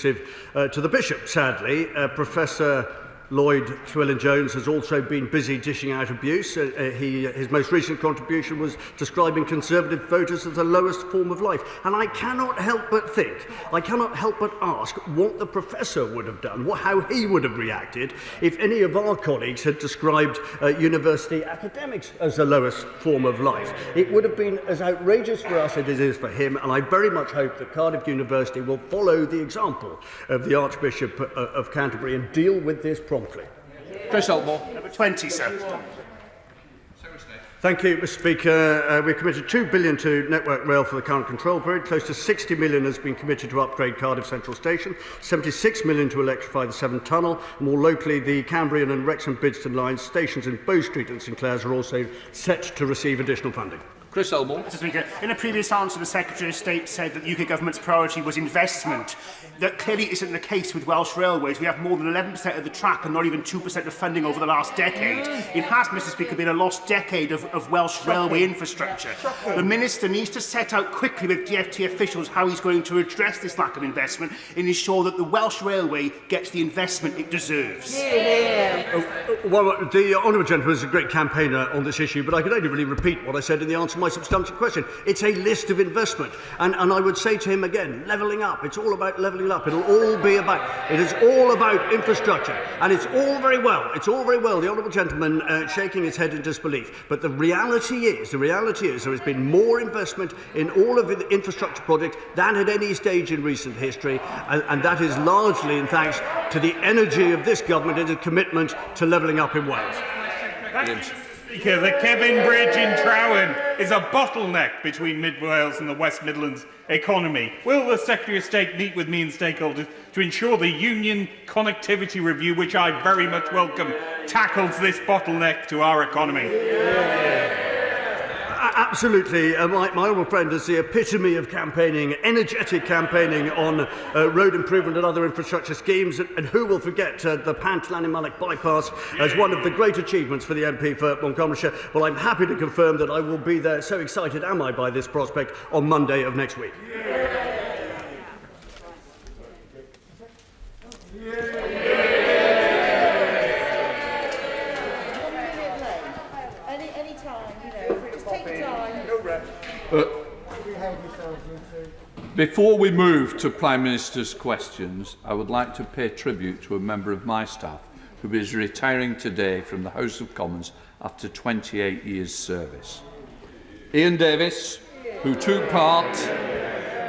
to the Bishop, sadly. Professor Lloyd Llewellyn-Jones has also been busy dishing out abuse. His most recent contribution was describing Conservative voters as the lowest form of life. And I cannot help but think, I cannot help but ask what the Professor would have done, how he would have reacted if any of our colleagues had described university academics as the lowest form of life. It would have been as outrageous for us as it is for him, and I very much hope that Cardiff University will follow the example of the Archbishop of Canterbury and deal with this promptly. Chris Elmore. Number 20, sir. Thank you, Mr Speaker. We've committed £2 billion to Network Rail for the current control period. Close to £60 million has been committed to upgrade Cardiff Central Station, £76 million to electrify the Severn Tunnel. More locally, the Cambrian and Wrexham-Bidston lines, stations in Bow Street and St Clears are also set to receive additional funding. Chris Elmore. Mr Speaker, in a previous answer, the Secretary of State said that the UK Government's priority was investment. That clearly isn't the case with Welsh Railways. We have more than 11% of the track and not even 2% of funding over the last decade. It has, Mr Speaker, been a lost decade of Welsh railway infrastructure. The Minister needs to set out quickly with DfT officials how he's going to address this lack of investment and ensure that the Welsh Railway gets the investment it deserves. Well, the honourable gentleman is a great campaigner on this issue, but I could only really repeat what I said in the answer to my substantive question. It's a list of investment, and I would say to him again, levelling up. It's all about levelling up. It is all about infrastructure, and it's all very well. The honourable gentleman shaking his head in disbelief, but the reality is there has been more investment in all of the infrastructure projects than at any stage in recent history, and that is largely in thanks to the energy of this government and its commitment to levelling up in Wales. Speaker, the Kevin Bridge in Trowen is a bottleneck between Mid Wales and the West Midlands economy. Will the Secretary of State meet with me and stakeholders to ensure the Union Connectivity Review, which I very much welcome, tackles this bottleneck to our economy? Absolutely. My honourable friend is the epitome of campaigning, energetic campaigning on road improvement and other infrastructure schemes. And who will forget the Pant-Lanimulloch bypass as one of the great achievements for the MP for Montgomeryshire? Well, I'm happy to confirm that I will be there. So excited am I by this prospect on Monday of next week. Before we move to Prime Minister's questions, I would like to pay tribute to a member of my staff who is retiring today from the House of Commons after 28 years' service. Ian Davis, who took part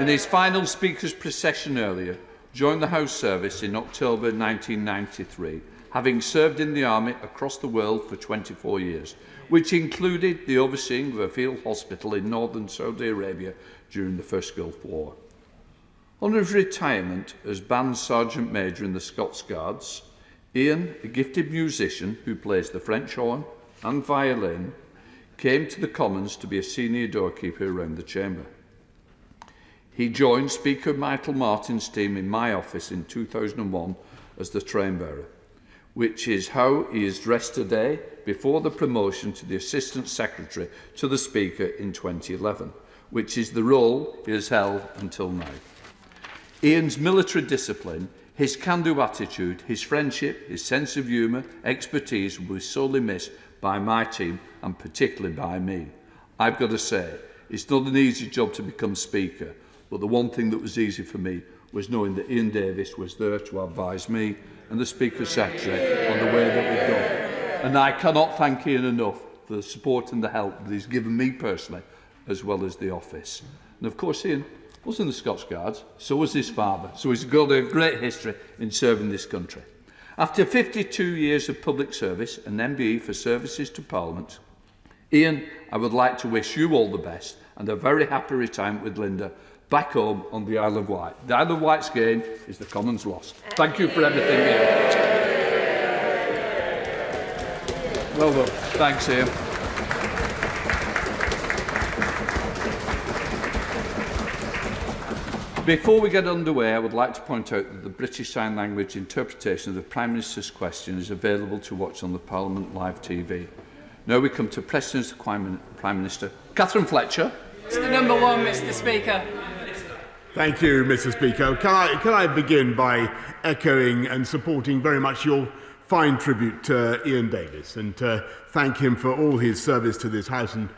in his final Speaker's procession earlier, joined the House service in October 1993, having served in the Army across the world for 24 years, which included the overseeing of a field hospital in northern Saudi Arabia during the First Gulf War. On his retirement as Band Sergeant Major in the Scots Guards, Ian, a gifted musician who plays the French horn and violin, came to the Commons to be a senior doorkeeper around the chamber. He joined Speaker Michael Martin's team in my office in 2001 as the train bearer, which is how he is dressed today before the promotion to the Assistant Secretary to the Speaker in 2011, which is the role he has held until now. Ian's military discipline, his can-do attitude, his friendship, his sense of humour, expertise will be sorely missed by my team and particularly by me. I've got to say, it's not an easy job to become Speaker, but the one thing that was easy for me was knowing that Ian Davis was there to advise me and the Speaker's Secretary on the way that we've gone. And I cannot thank Ian enough for the support and the help that he's given me personally, as well as the office. And of course, Ian was in the Scots Guards, so was his father, so he's got a great history in serving this country. After 52 years of public service and MBE for services to Parliament, Ian, I would like to wish you all the best and a very happy retirement with Linda back home on the Isle of Wight. The Isle of Wight's gain is the Commons' loss. Thank you for everything, Ian. Well done. Thanks, Ian. Before we get underway, I would like to point out that the British Sign Language interpretation of the Prime Minister's question is available to watch on the Parliament Live TV. Now we come to questions to Prime Minister. Catherine Fletcher. Number one, Mr. Speaker. Thank you, Mr. Speaker. Can I begin by echoing and supporting very much your fine tribute to Ian Davis and thank him for all his service to this House and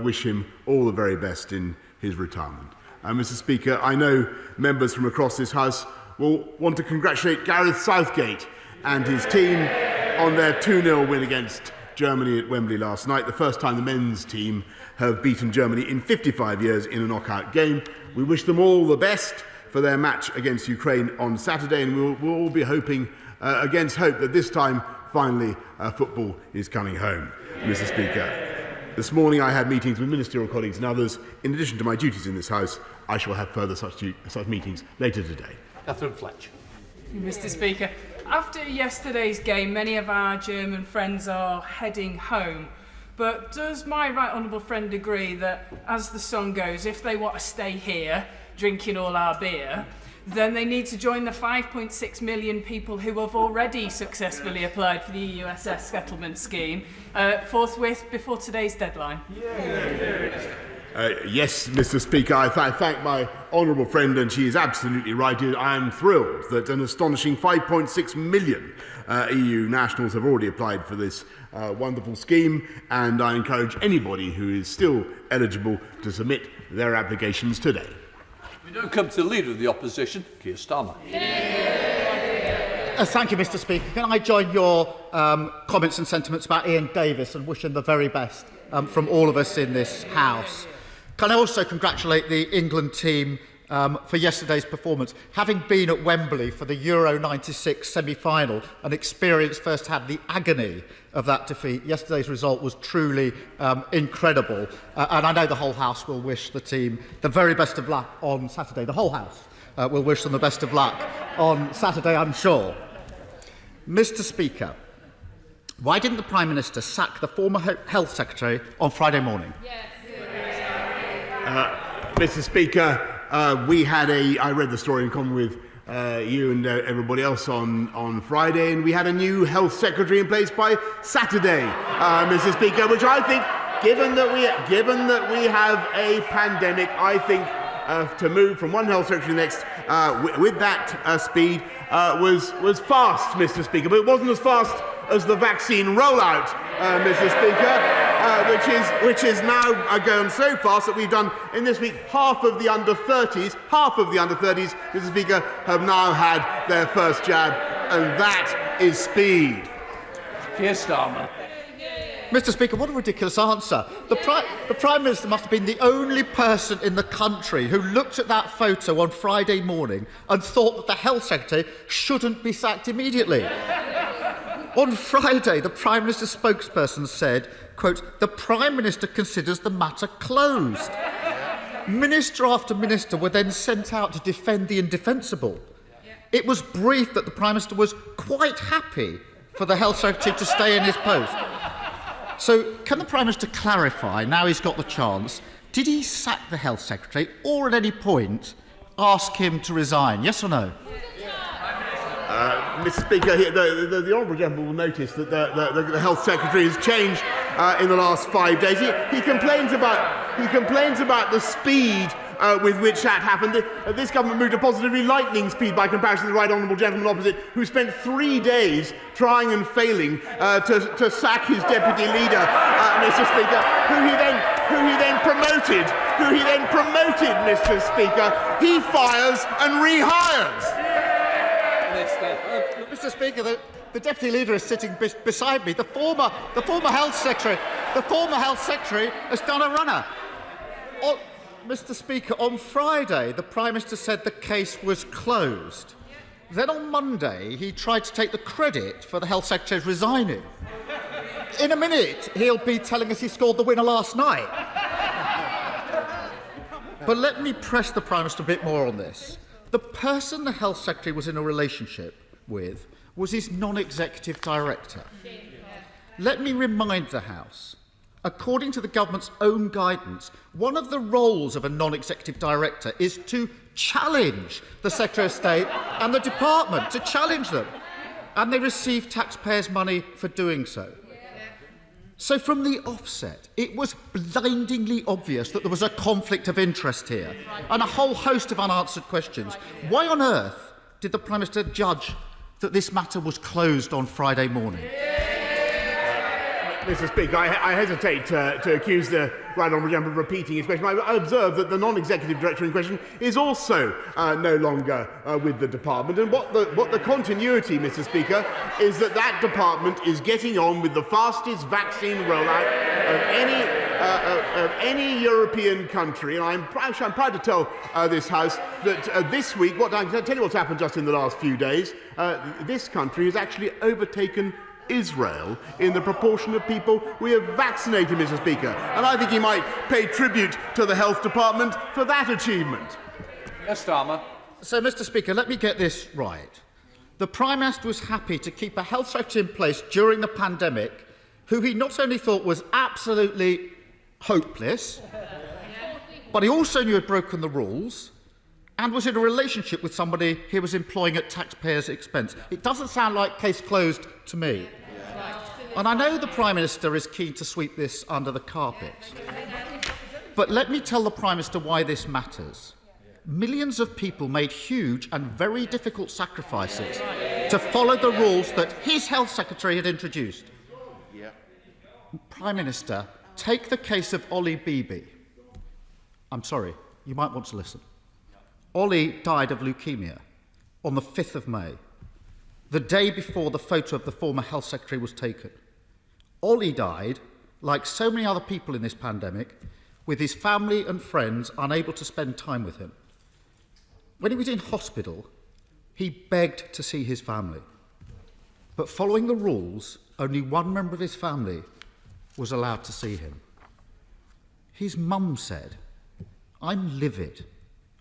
wish him all the very best in his retirement. Mr. Speaker, I know members from across this House will want to congratulate Gareth Southgate and his team on their 2-0 win against Germany at Wembley last night, the first time the men's team have beaten Germany in 55 years in a knockout game. We wish them all the best for their match against Ukraine on Saturday, and we'll all be hoping against hope that this time, finally, football is coming home. Mr. Speaker, this morning I had meetings with ministerial colleagues and others. In addition to my duties in this House, I shall have further such meetings later today. Catherine Fletcher. Mr. Speaker, after yesterday's game, many of our German friends are heading home. But does my right honourable friend agree that, as the song goes, if they want to stay here, drinking all our beer, then they need to join the 5.6 million people who have already successfully applied for the EUSS settlement scheme forthwith before today's deadline? Yes, Mr. Speaker, I thank my honourable friend, and she is absolutely right. I am thrilled that an astonishing 5.6 million EU nationals have already applied for this wonderful scheme, and I encourage anybody who is still eligible to submit their applications today. We now come to the Leader of the Opposition, Keir Starmer. Thank you, Mr. Speaker. Can I join your comments and sentiments about Ian Davis and wish him the very best from all of us in this House? Can I also congratulate the England team for yesterday's performance? Having been at Wembley for the Euro '96 semi-final and experienced firsthand the agony of that defeat, yesterday's result was truly incredible. And I know the whole House will wish the team the very best of luck on Saturday. The whole House will wish them the best of luck on Saturday, I'm sure. Mr. Speaker, why didn't the Prime Minister sack the former Health Secretary on Friday morning? Mr. Speaker, I read the story in common with you and everybody else on Friday, and we had a new Health Secretary in place by Saturday, Mr. Speaker, which I think, given that we have a pandemic, I think to move from one Health Secretary to the next with that speed was fast, Mr. Speaker, but it wasn't as fast as the vaccine rollout, Mr. Speaker, which is now going so fast that we've done in this week half of the under 30s, Mr. Speaker, have now had their first jab, and that is speed. Keir Starmer. Mr. Speaker, what a ridiculous answer. The Prime Minister must have been the only person in the country who looked at that photo on Friday morning and thought that the Health Secretary shouldn't be sacked immediately. On Friday, the Prime Minister's spokesperson said, quote, "The Prime Minister considers the matter closed." Minister after minister were then sent out to defend the indefensible. It was briefed that the Prime Minister was quite happy for the Health Secretary to stay in his post. So, can the Prime Minister clarify, now he's got the chance, did he sack the Health Secretary or at any point ask him to resign? Yes or no? Mr. Speaker, the Honourable Gentleman will notice that the Health Secretary has changed in the last 5 days. He complains about the speed with which that happened. This government moved at positively lightning speed by comparison to the Right Honourable Gentleman opposite, who spent 3 days trying and failing to sack his deputy leader, Mr. Speaker, who he then promoted, Mr. Speaker. He fires and rehires. Mr. Speaker, the Deputy Leader is sitting beside me. The former Health Secretary has done a runner. Mr. Speaker, on Friday, the Prime Minister said the case was closed. Then on Monday, he tried to take the credit for the Health Secretary's resigning. In a minute, he'll be telling us he scored the winner last night. But let me press the Prime Minister a bit more on this. The person the Health Secretary was in a relationship with was his non-executive director. Let me remind the House, according to the government's own guidance, one of the roles of a non-executive director is to challenge the Secretary of State and the department, to challenge them. And they receive taxpayers' money for doing so. So from the offset, it was blindingly obvious that there was a conflict of interest here and a whole host of unanswered questions. Why on earth did the Prime Minister judge that this matter was closed on Friday morning? Mr. Speaker, I hesitate to accuse the Right Honourable Gentleman of repeating his question. I observe that the non-executive director in question is also no longer with the department. And what the continuity, Mr. Speaker, is that department is getting on with the fastest vaccine rollout of any European country. And I'm proud to tell this House that this week, I can tell you what's happened just in the last few days. This country has actually overtaken Israel in the proportion of people we have vaccinated, Mr. Speaker. And I think he might pay tribute to the Health Department for that achievement. Yes, Starmer. So, Mr. Speaker, let me get this right. The Prime Minister was happy to keep a Health Secretary in place during the pandemic who he not only thought was absolutely hopeless, but he also knew had broken the rules and was in a relationship with somebody he was employing at taxpayers' expense. It doesn't sound like case closed to me. And I know the Prime Minister is keen to sweep this under the carpet. But let me tell the Prime Minister why this matters. Millions of people made huge and very difficult sacrifices to follow the rules that his Health Secretary had introduced. Prime Minister, take the case of Ollie Beebe. I'm sorry, you might want to listen. Ollie died of leukemia on the 5th of May, the day before the photo of the former Health Secretary was taken. Ollie died, like so many other people in this pandemic, with his family and friends unable to spend time with him. When he was in hospital, he begged to see his family. But following the rules, only one member of his family was allowed to see him. His mum said, "I'm livid.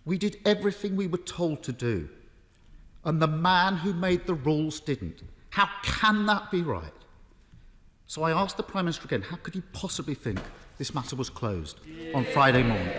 We did everything we were told to do. And the man who made the rules didn't. How can that be right?" So I asked the Prime Minister again, how could he possibly think this matter was closed on Friday morning?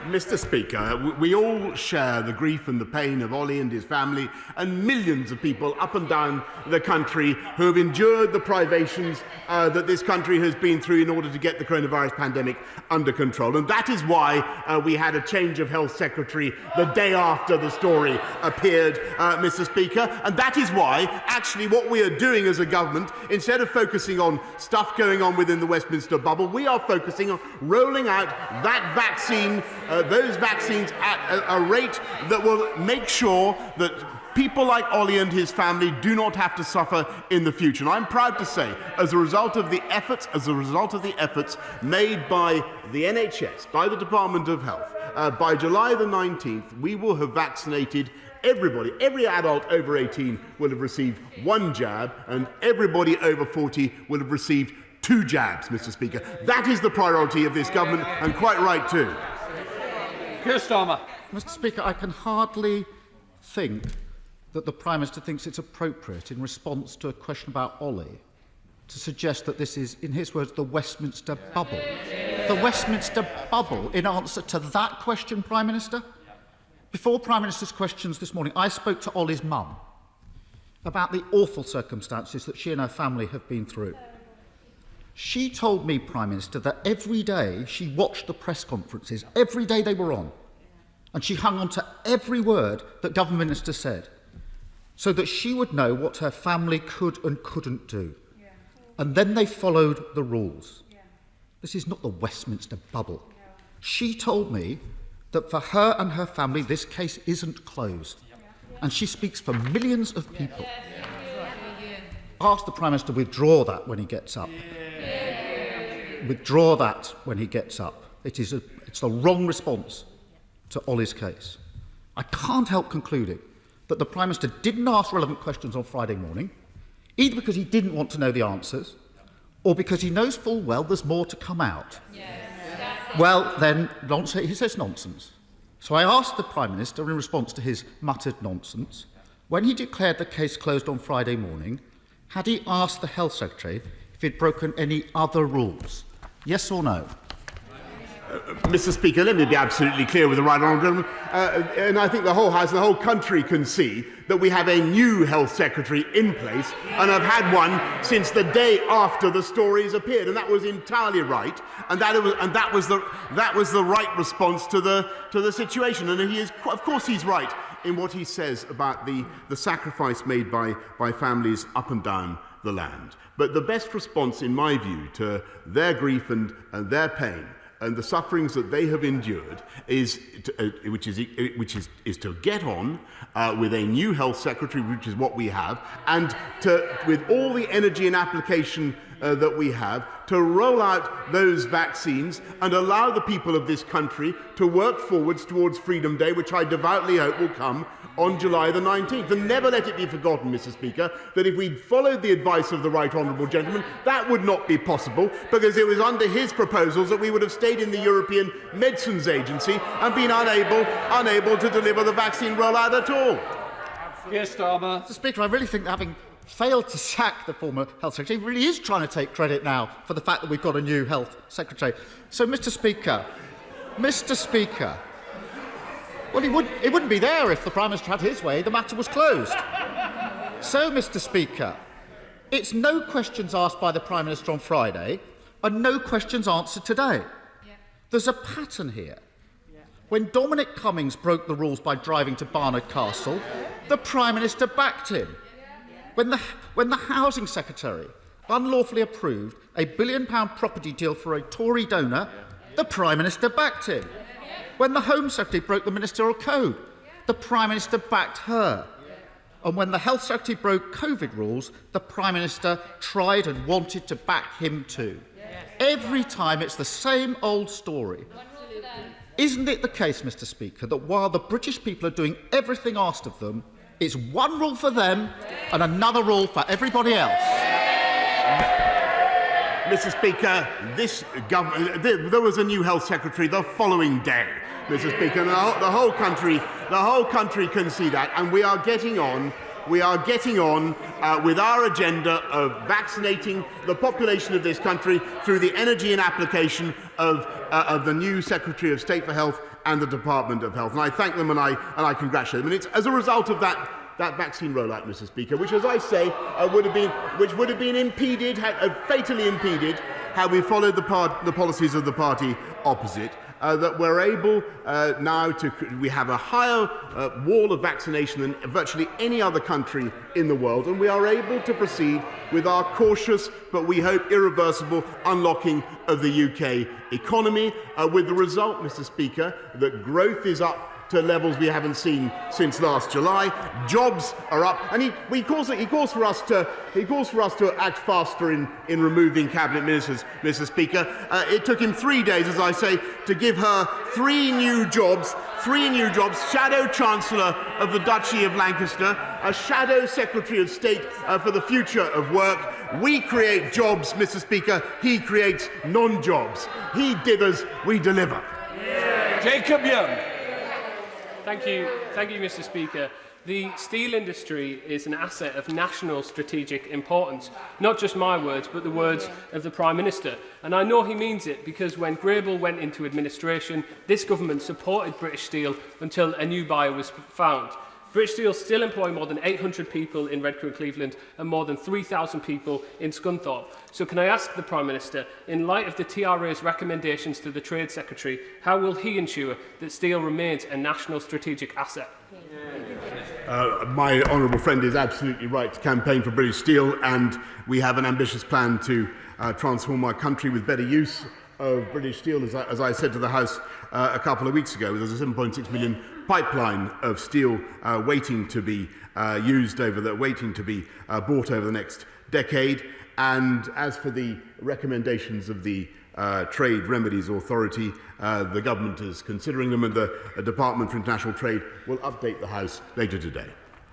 Mr. Speaker, we all share the grief and the pain of Ollie and his family and millions of people up and down the country who have endured the privations that this country has been through in order to get the coronavirus pandemic under control. And that is why we had a change of Health Secretary the day after the story appeared, Mr. Speaker. And that is why, actually, what we are doing as a government, instead of focusing on stuff going on within the Westminster bubble, we are focusing on rolling out that vaccine, those vaccines at a rate that will make sure that people like Ollie and his family do not have to suffer in the future. And I'm proud to say, as a result of the efforts made by the NHS, by the Department of Health, by July the 19th, we will have vaccinated everybody. Every adult over 18 will have received one jab, and everybody over 40 will have received 2 jabs, Mr. Speaker. That is the priority of this government, and quite right too. Keir Starmer. Mr. Speaker, I can hardly think that the Prime Minister thinks it's appropriate in response to a question about Ollie to suggest that this is, in his words, the Westminster bubble. The Westminster bubble in answer to that question, Prime Minister? Before Prime Minister's questions this morning, I spoke to Ollie's mum about the awful circumstances that she and her family have been through. She told me, Prime Minister, that every day she watched the press conferences, every day they were on, and she hung on to every word that government ministers said, so that she would know what her family could and couldn't do. Yeah. And then they followed the rules. Yeah. This is not the Westminster bubble. Yeah. She told me that for her and her family, this case isn't closed. Yeah. And she speaks for millions of people. Yeah. Ask the Prime Minister to withdraw that when he gets up. Yeah. Withdraw that when he gets up. It's the wrong response to Ollie's case. I can't help concluding that the Prime Minister didn't ask relevant questions on Friday morning, either because he didn't want to know the answers, or because he knows full well there's more to come out. Yes. Well, then, he says nonsense. So I asked the Prime Minister, in response to his muttered nonsense, when he declared the case closed on Friday morning, had he asked the Health Secretary if he'd broken any other rules? Yes or no? Mr. Speaker, let me be absolutely clear with the right honourable gentleman, and I think the whole House and the whole country can see that we have a new Health Secretary in place, and have had one since the day after the stories appeared, and that was entirely right, and that was the right response to the situation, and of course he's right in what he says about the sacrifice made by families up and down the land. But the best response, in my view, to their grief and their pain and the sufferings that they have endured is to get on with a new health secretary, which is what we have, and with all the energy and application that we have, to roll out those vaccines and allow the people of this country to work forwards towards Freedom Day, which I devoutly hope will come on July the 19th. And never let it be forgotten, Mr. Speaker, that if we'd followed the advice of the right honourable gentleman, that would not be possible, because it was under his proposals that we would have stayed in the European Medicines Agency and been unable to deliver the vaccine rollout at all. Keir Starmer. Mr. Speaker, I really think that having failed to sack the former Health Secretary, he really is trying to take credit now for the fact that we've got a new Health Secretary. So, Mr. Speaker, well, he wouldn't be there if the Prime Minister had his way. The matter was closed. So, Mr. Speaker, it's no questions asked by the Prime Minister on Friday and no questions answered today. Yeah. There's a pattern here. Yeah. When Dominic Cummings broke the rules by driving to Barnard Castle, the Prime Minister backed him. When the Housing Secretary unlawfully approved a £1 billion property deal for a Tory donor, the Prime Minister backed him. When the Home Secretary broke the ministerial code, the Prime Minister backed her. And when the Health Secretary broke COVID rules, the Prime Minister tried and wanted to back him too. Every time it's the same old story. Isn't it the case, Mr. Speaker, that while the British people are doing everything asked of them, it's one rule for them and another rule for everybody else? Mr. Speaker, there was a new Health Secretary the following day, Mr. Speaker, and the whole country can see that, and we are getting on with our agenda of vaccinating the population of this country through the energy and application of the new Secretary of State for Health and the Department of Health. And I thank them and I congratulate them. And it's as a result of that vaccine rollout, Mr. Speaker, which, as I say, would have been impeded, fatally impeded, had we followed the policies of the party opposite. That we're able now we have a higher wall of vaccination than virtually any other country in the world, and we are able to proceed with our cautious but we hope irreversible unlocking of the UK economy, with the result, Mr. Speaker, that growth is up to levels we haven't seen since last July. Jobs are up, and he calls for us to act faster in removing cabinet ministers, Mr. Speaker. It took him 3 days, as I say, to give her three new jobs. Shadow Chancellor of the Duchy of Lancaster, a Shadow Secretary of State for the Future of Work. We create jobs, Mr. Speaker. He creates non-jobs. He dithers, we deliver. Jacob Young. Thank you, Mr. Speaker. The steel industry is an asset of national strategic importance. Not just my words, but the words of the Prime Minister. And I know he means it, because when Grable went into administration, this government supported British Steel until a new buyer was found. British Steel still employ more than 800 people in Redcar and Cleveland and more than 3,000 people in Scunthorpe. So can I ask the Prime Minister, in light of the TRA's recommendations to the Trade Secretary, how will he ensure that steel remains a national strategic asset? My honourable friend is absolutely right to campaign for British Steel, and we have an ambitious plan to transform our country with better use of British Steel. As I said to the House a couple of weeks ago, there's a 7.6 million pipeline of steel waiting to be waiting to be bought over the next decade. And as for the recommendations of the Trade Remedies Authority, the government is considering them, and the Department for International Trade will update the House later today.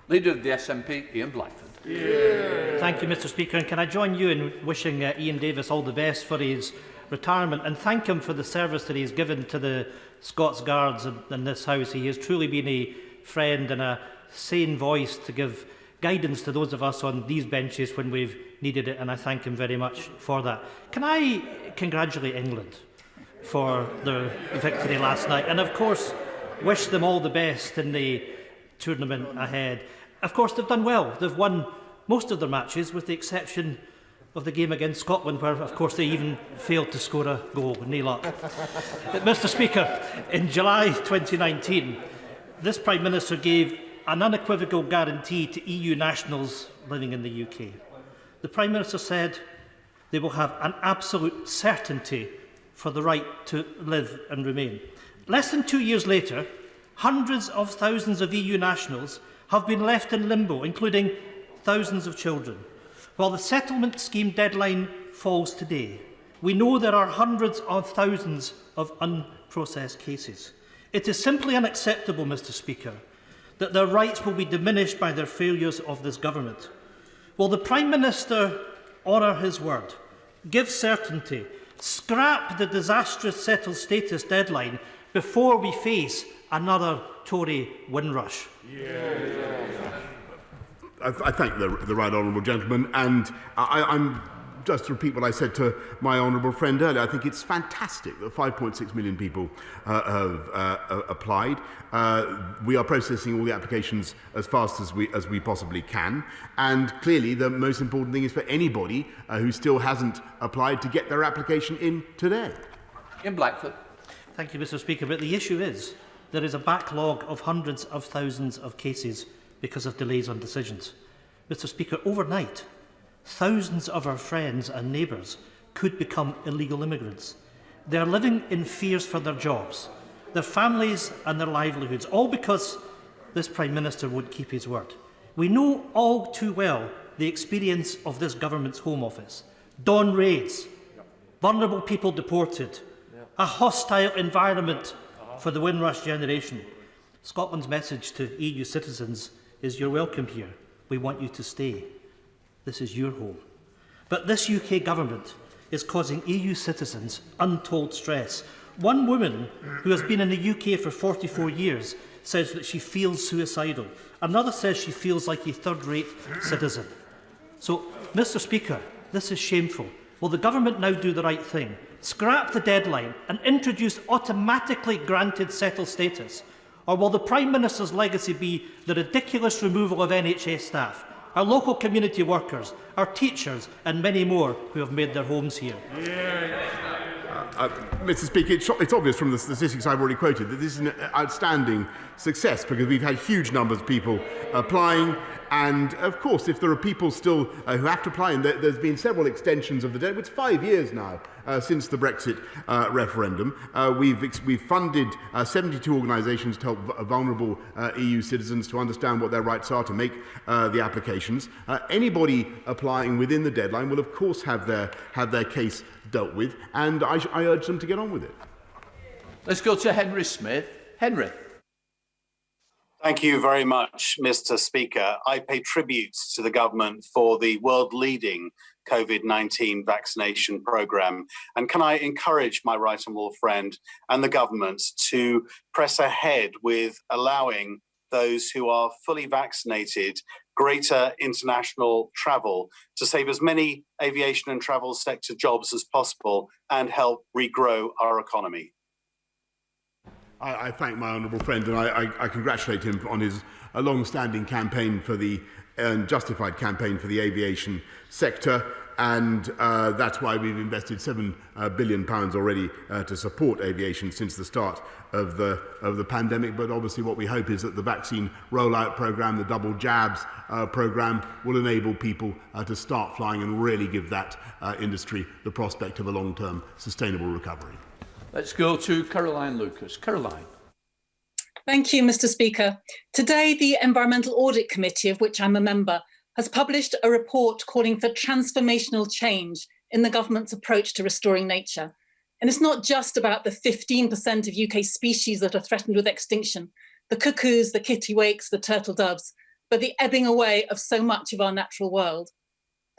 Leader of the SNP, Ian Blyford. Thank you, Mr. Speaker. And can I join you in wishing Ian Davis all the best for his retirement, and thank him for the service that he has given to the Scots Guards in this House. He has truly been a friend and a sane voice to give guidance to those of us on these benches when we've needed it, and I thank him very much for that. Can I congratulate England? for their victory last night, and of course wish them all the best in the tournament ahead. Of course, they've done well. They've won most of their matches, with the exception of the game against Scotland, where, of course, they even failed to score a goal. No luck. But, Mr. Speaker, in July 2019, this Prime Minister gave an unequivocal guarantee to EU nationals living in the UK. The Prime Minister said they will have an absolute certainty for the right to live and remain. Less than 2 years later, hundreds of thousands of EU nationals have been left in limbo, including thousands of children. While the settlement scheme deadline falls today, we know there are hundreds of thousands of unprocessed cases. It is simply unacceptable, Mr. Speaker, that their rights will be diminished by their failures of this government. Will the Prime Minister honour his word, give certainty, scrap the disastrous settled status deadline before we face another Tory Windrush? I thank the right honourable gentleman, and I'm just to repeat what I said to my honourable friend earlier. I think it's fantastic that 5.6 million people have applied. We are processing all the applications as fast as we possibly can, and clearly the most important thing is for anybody who still hasn't applied to get their application in today. In Blackford. Thank you, Mr. Speaker. But the issue is there is a backlog of hundreds of thousands of cases because of delays on decisions. Mr. Speaker, overnight, thousands of our friends and neighbours could become illegal immigrants. They are living in fears for their jobs, their families and their livelihoods, all because this Prime Minister won't keep his word. We know all too well the experience of this government's Home Office. Dawn raids, vulnerable people deported, a hostile environment for the Windrush generation. Scotland's message to EU citizens is you're welcome here. We want you to stay. This is your home. But this UK government is causing EU citizens untold stress. One woman who has been in the UK for 44 years says that she feels suicidal. Another says she feels like a third-rate citizen. So, Mr. Speaker, this is shameful. Will the government now do the right thing? Scrap the deadline and introduce automatically granted settled status? Or will the Prime Minister's legacy be the ridiculous removal of NHS staff, our local community workers, our teachers and many more who have made their homes here? Mr. Speaker, it's obvious from the statistics I've already quoted that this is an outstanding success, because we've had huge numbers of people applying. And of course, if there are people still who have to apply, and there's been several extensions of the deadline. It's 5 years now since the Brexit referendum. We've funded 72 organisations to help vulnerable EU citizens to understand what their rights are, to make the applications. Anybody applying within the deadline will, of course, have their case dealt with, and I urge them to get on with it. Let's go to Henry Smith. Henry. Thank you very much, Mr. Speaker. I pay tribute to the government for the world-leading COVID-19 vaccination programme. And can I encourage my right honourable friend and the government to press ahead with allowing those who are fully vaccinated greater international travel to save as many aviation and travel sector jobs as possible and help regrow our economy? I thank my honourable friend, and I congratulate him on his long-standing campaign for the justified campaign for the aviation sector, and that's why we've invested £7 billion already to support aviation since the start of the pandemic. But obviously, what we hope is that the vaccine rollout programme, the double jabs programme, will enable people to start flying and really give that industry the prospect of a long-term sustainable recovery. Let's go to Caroline Lucas. Caroline. Thank you, Mr. Speaker. Today, the Environmental Audit Committee, of which I'm a member, has published a report calling for transformational change in the government's approach to restoring nature. And it's not just about the 15% of UK species that are threatened with extinction, the cuckoos, the kittiwakes, the turtle doves, but the ebbing away of so much of our natural world.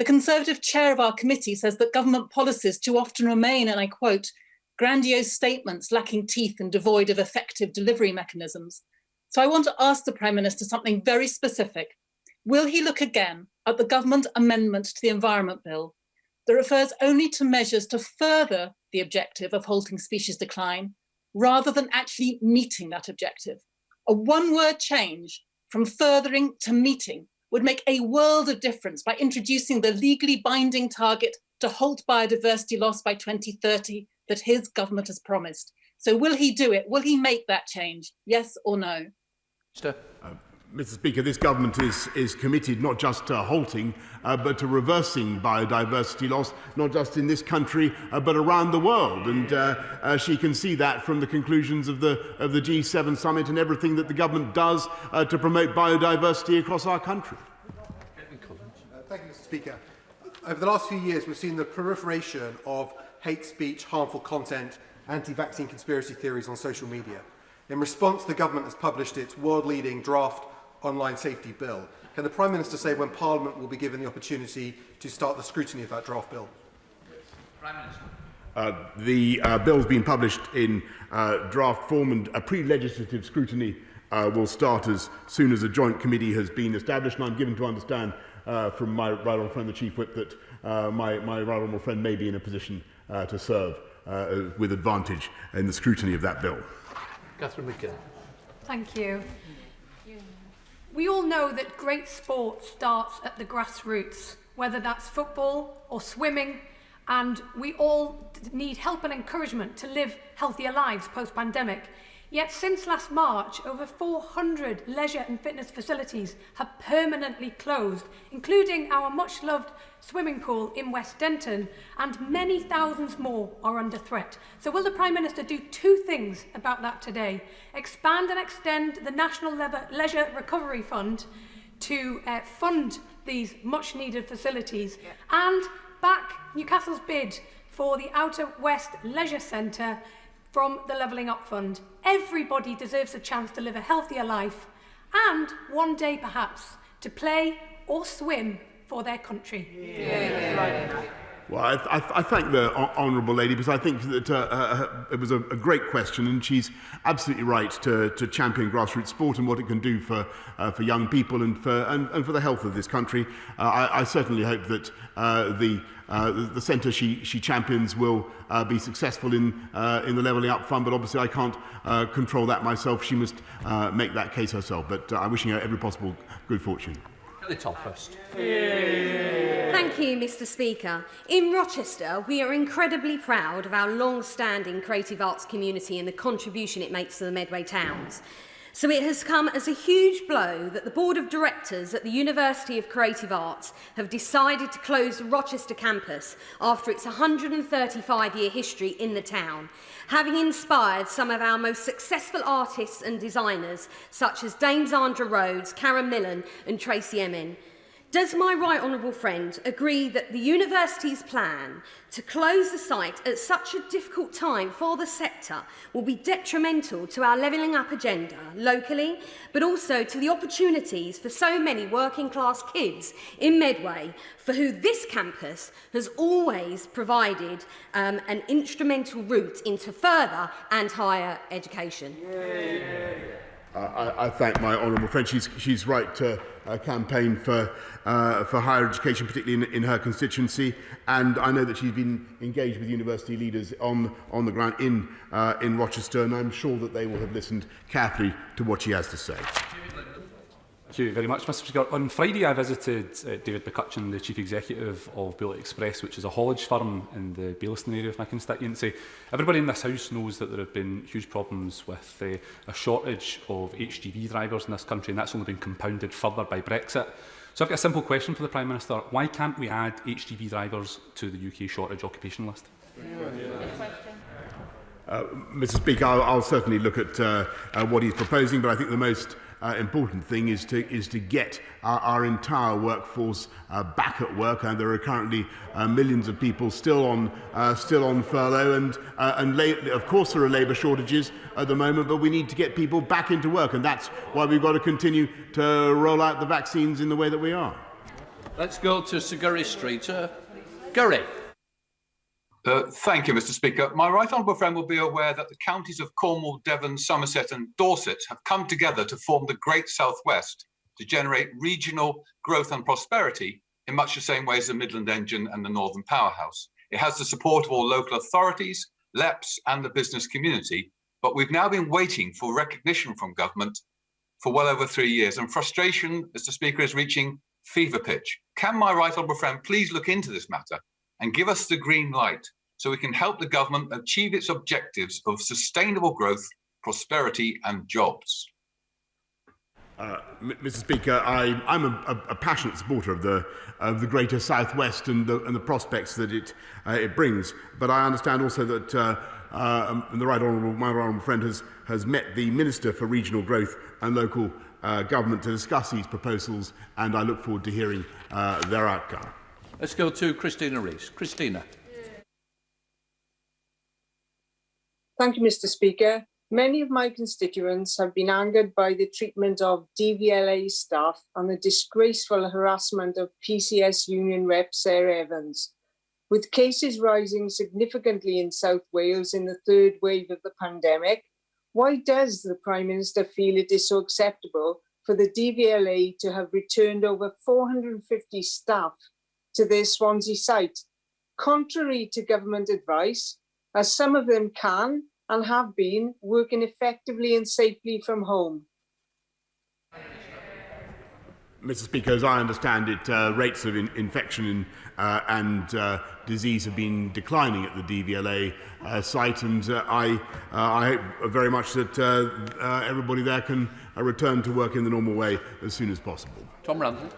The Conservative chair of our committee says that government policies too often remain, and I quote, grandiose statements lacking teeth and devoid of effective delivery mechanisms. So I want to ask the Prime Minister something very specific. Will he look again at the government amendment to the Environment Bill that refers only to measures to further the objective of halting species decline, rather than actually meeting that objective. A one-word change from furthering to meeting would make a world of difference by introducing the legally binding target to halt biodiversity loss by 2030 that his government has promised. So will he do it? Will he make that change? Yes or no? Mr. Speaker, this government is committed not just to halting, but to reversing biodiversity loss, not just in this country, but around the world. And she can see that from the conclusions of the G7 summit and everything that the government does to promote biodiversity across our country. Thank you, Mr. Speaker. Over the last few years, we've seen the proliferation of hate speech, harmful content, anti-vaccine conspiracy theories on social media. In response, the government has published its world-leading draft online safety bill. Can the Prime Minister say when Parliament will be given the opportunity to start the scrutiny of that draft bill? Prime Minister. The bill has been published in draft form, and a pre-legislative scrutiny will start as soon as a joint committee has been established. And I'm given to understand from my right honourable friend, the Chief Whip, that my right honourable friend may be in a position to serve with advantage in the scrutiny of that bill. Catherine McKinnon. Thank you. We all know that great sport starts at the grassroots, whether that's football or swimming, and we all need help and encouragement to live healthier lives post-pandemic. Yet since last March, over 400 leisure and fitness facilities have permanently closed, including our much-loved swimming pool in West Denton, and many thousands more are under threat. So will the Prime Minister do two things about that today? Expand and extend the National Leisure Recovery Fund to fund these much-needed facilities, and back Newcastle's bid for the Outer West Leisure Centre from the Levelling Up Fund. Everybody deserves a chance to live a healthier life and one day perhaps to play or swim for their country. Well, I thank the honourable lady, because I think that it was a great question, and she's absolutely right to champion grassroots sport and what it can do for young people and for the health of this country. I certainly hope that the centre she champions will be successful in the Levelling Up Fund, but obviously I can't control that myself. She must make that case herself. But I'm wishing her every possible good fortune. Thank you, Mr. Speaker. In Rochester, we are incredibly proud of our long-standing creative arts community and the contribution it makes to the Medway towns. So it has come as a huge blow that the Board of Directors at the University of Creative Arts have decided to close the Rochester campus after its 135-year history in the town, having inspired some of our most successful artists and designers, such as Dame Zandra Rhodes, Karen Millen and Tracy Emin. Does my right honourable friend agree that the university's plan to close the site at such a difficult time for the sector will be detrimental to our levelling up agenda locally, but also to the opportunities for so many working class kids in Medway, for who this campus has always provided an instrumental route into further and higher education? I thank my honourable friend. She's right to campaign for higher education, particularly in her constituency, and I know that she's been engaged with university leaders on the ground in Rochester, and I'm sure that they will have listened carefully to what she has to say. Thank you very much, Mr. Speaker. On Friday, I visited David McCutcheon, the Chief Executive of Bullet Express, which is a haulage firm in the Baillieston area of my constituency. Everybody in this House knows that there have been huge problems with a shortage of HGV drivers in this country, and that's only been compounded further by Brexit. So I've got a simple question for the Prime Minister. Why can't we add HGV drivers to the UK shortage occupation list? Mr. Speaker, I'll certainly look at what he's proposing, but I think the most important thing is to get our entire workforce back at work, and there are currently millions of people still on furlough, and of course there are labour shortages at the moment, but we need to get people back into work, and that's why we've got to continue to roll out the vaccines in the way that we are. Let's go to Sir Gurry Street. Gurry. Thank you, Mr. Speaker. My right honourable friend will be aware that the counties of Cornwall, Devon, Somerset and Dorset have come together to form the Great South West to generate regional growth and prosperity in much the same way as the Midland Engine and the Northern Powerhouse. It has the support of all local authorities, LEPs and the business community, but we've now been waiting for recognition from government for well over 3 years, and frustration, Mr. Speaker, is reaching fever pitch. Can my right honourable friend please look into this matter and give us the green light so we can help the government achieve its objectives of sustainable growth, prosperity and jobs? Mr. Speaker, I'm a passionate supporter of the Greater South West and the prospects that it brings. But I understand also that my right honourable friend has met the Minister for Regional Growth and Local Government to discuss these proposals, and I look forward to hearing their outcome. Let's go to Christina Rees. Christina. Thank you, Mr. Speaker. Many of my constituents have been angered by the treatment of DVLA staff and the disgraceful harassment of PCS Union Rep Sarah Evans. With cases rising significantly in South Wales in the third wave of the pandemic, why does the Prime Minister feel it is so acceptable for the DVLA to have returned over 450 staff to their Swansea site, contrary to government advice, as some of them can and have been working effectively and safely from home? Mr. Speaker, as I understand it, rates of infection and disease have been declining at the DVLA site, and I hope very much that everybody there can return to work in the normal way as soon as possible. Tom Randall.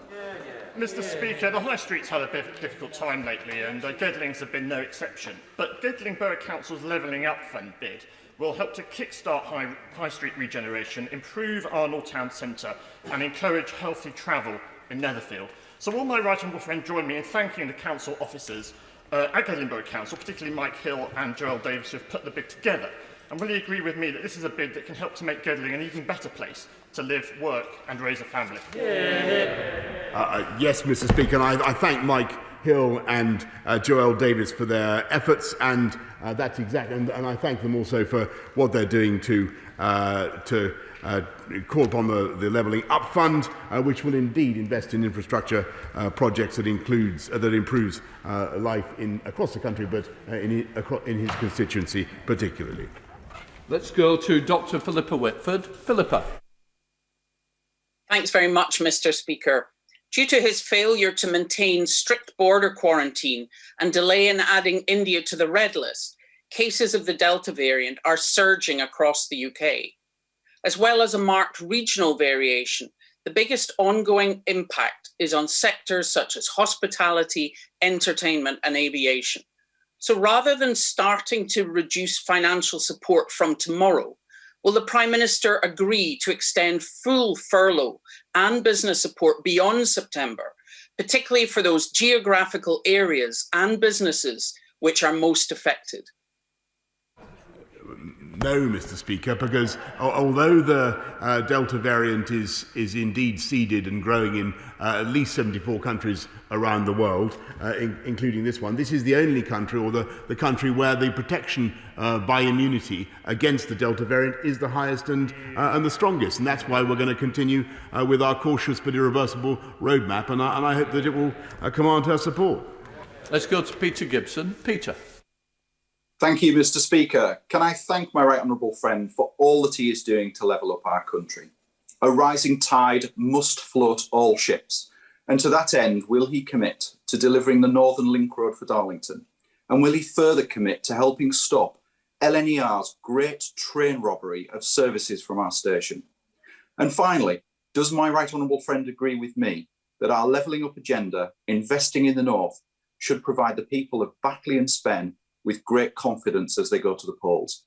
Mr. Speaker, the High Street's had a bit of a difficult time lately, and Gedlings have been no exception. But Gedling Borough Council's Levelling Up Fund bid will help to kickstart High Street regeneration, improve Arnold Town Centre, and encourage healthy travel in Netherfield. So will my right honourable friend join me in thanking the council officers at Gedling Borough Council, particularly Mike Hill and Joel Davis, who have put the bid together? And will he agree with me that this is a bid that can help to make Gedling an even better place to live, work and raise a family? Yes, Mr. Speaker, and I thank Mike Hill and Joel Davis for their efforts, and that's exactly, and I thank them also for what they're doing to call upon the Levelling Up Fund, which will indeed invest in infrastructure projects that improves life across the country, but in his constituency particularly. Let's go to Dr. Philippa Whitford. Philippa. Thanks very much, Mr. Speaker. Due to his failure to maintain strict border quarantine and delay in adding India to the red list, cases of the Delta variant are surging across the UK. As well as a marked regional variation, the biggest ongoing impact is on sectors such as hospitality, entertainment and aviation. So rather than starting to reduce financial support from tomorrow, will the Prime Minister agree to extend full furlough and business support beyond September, particularly for those geographical areas and businesses which are most affected? No, Mr. Speaker, because although the Delta variant is indeed seeded and growing in at least 74 countries around the world, including this one, this is the only country, or the country where the protection by immunity against the Delta variant is the highest and the strongest. And that's why we're going to continue with our cautious but irreversible roadmap, and I hope that it will command her support. Let's go to Peter Gibson. Peter. Thank you, Mr. Speaker. Can I thank my right honourable friend for all that he is doing to level up our country? A rising tide must float all ships. And to that end, will he commit to delivering the Northern Link Road for Darlington? And will he further commit to helping stop LNER's great train robbery of services from our station? And finally, does my right honourable friend agree with me that our levelling up agenda, investing in the North, should provide the people of Batley and Spen with great confidence as they go to the polls?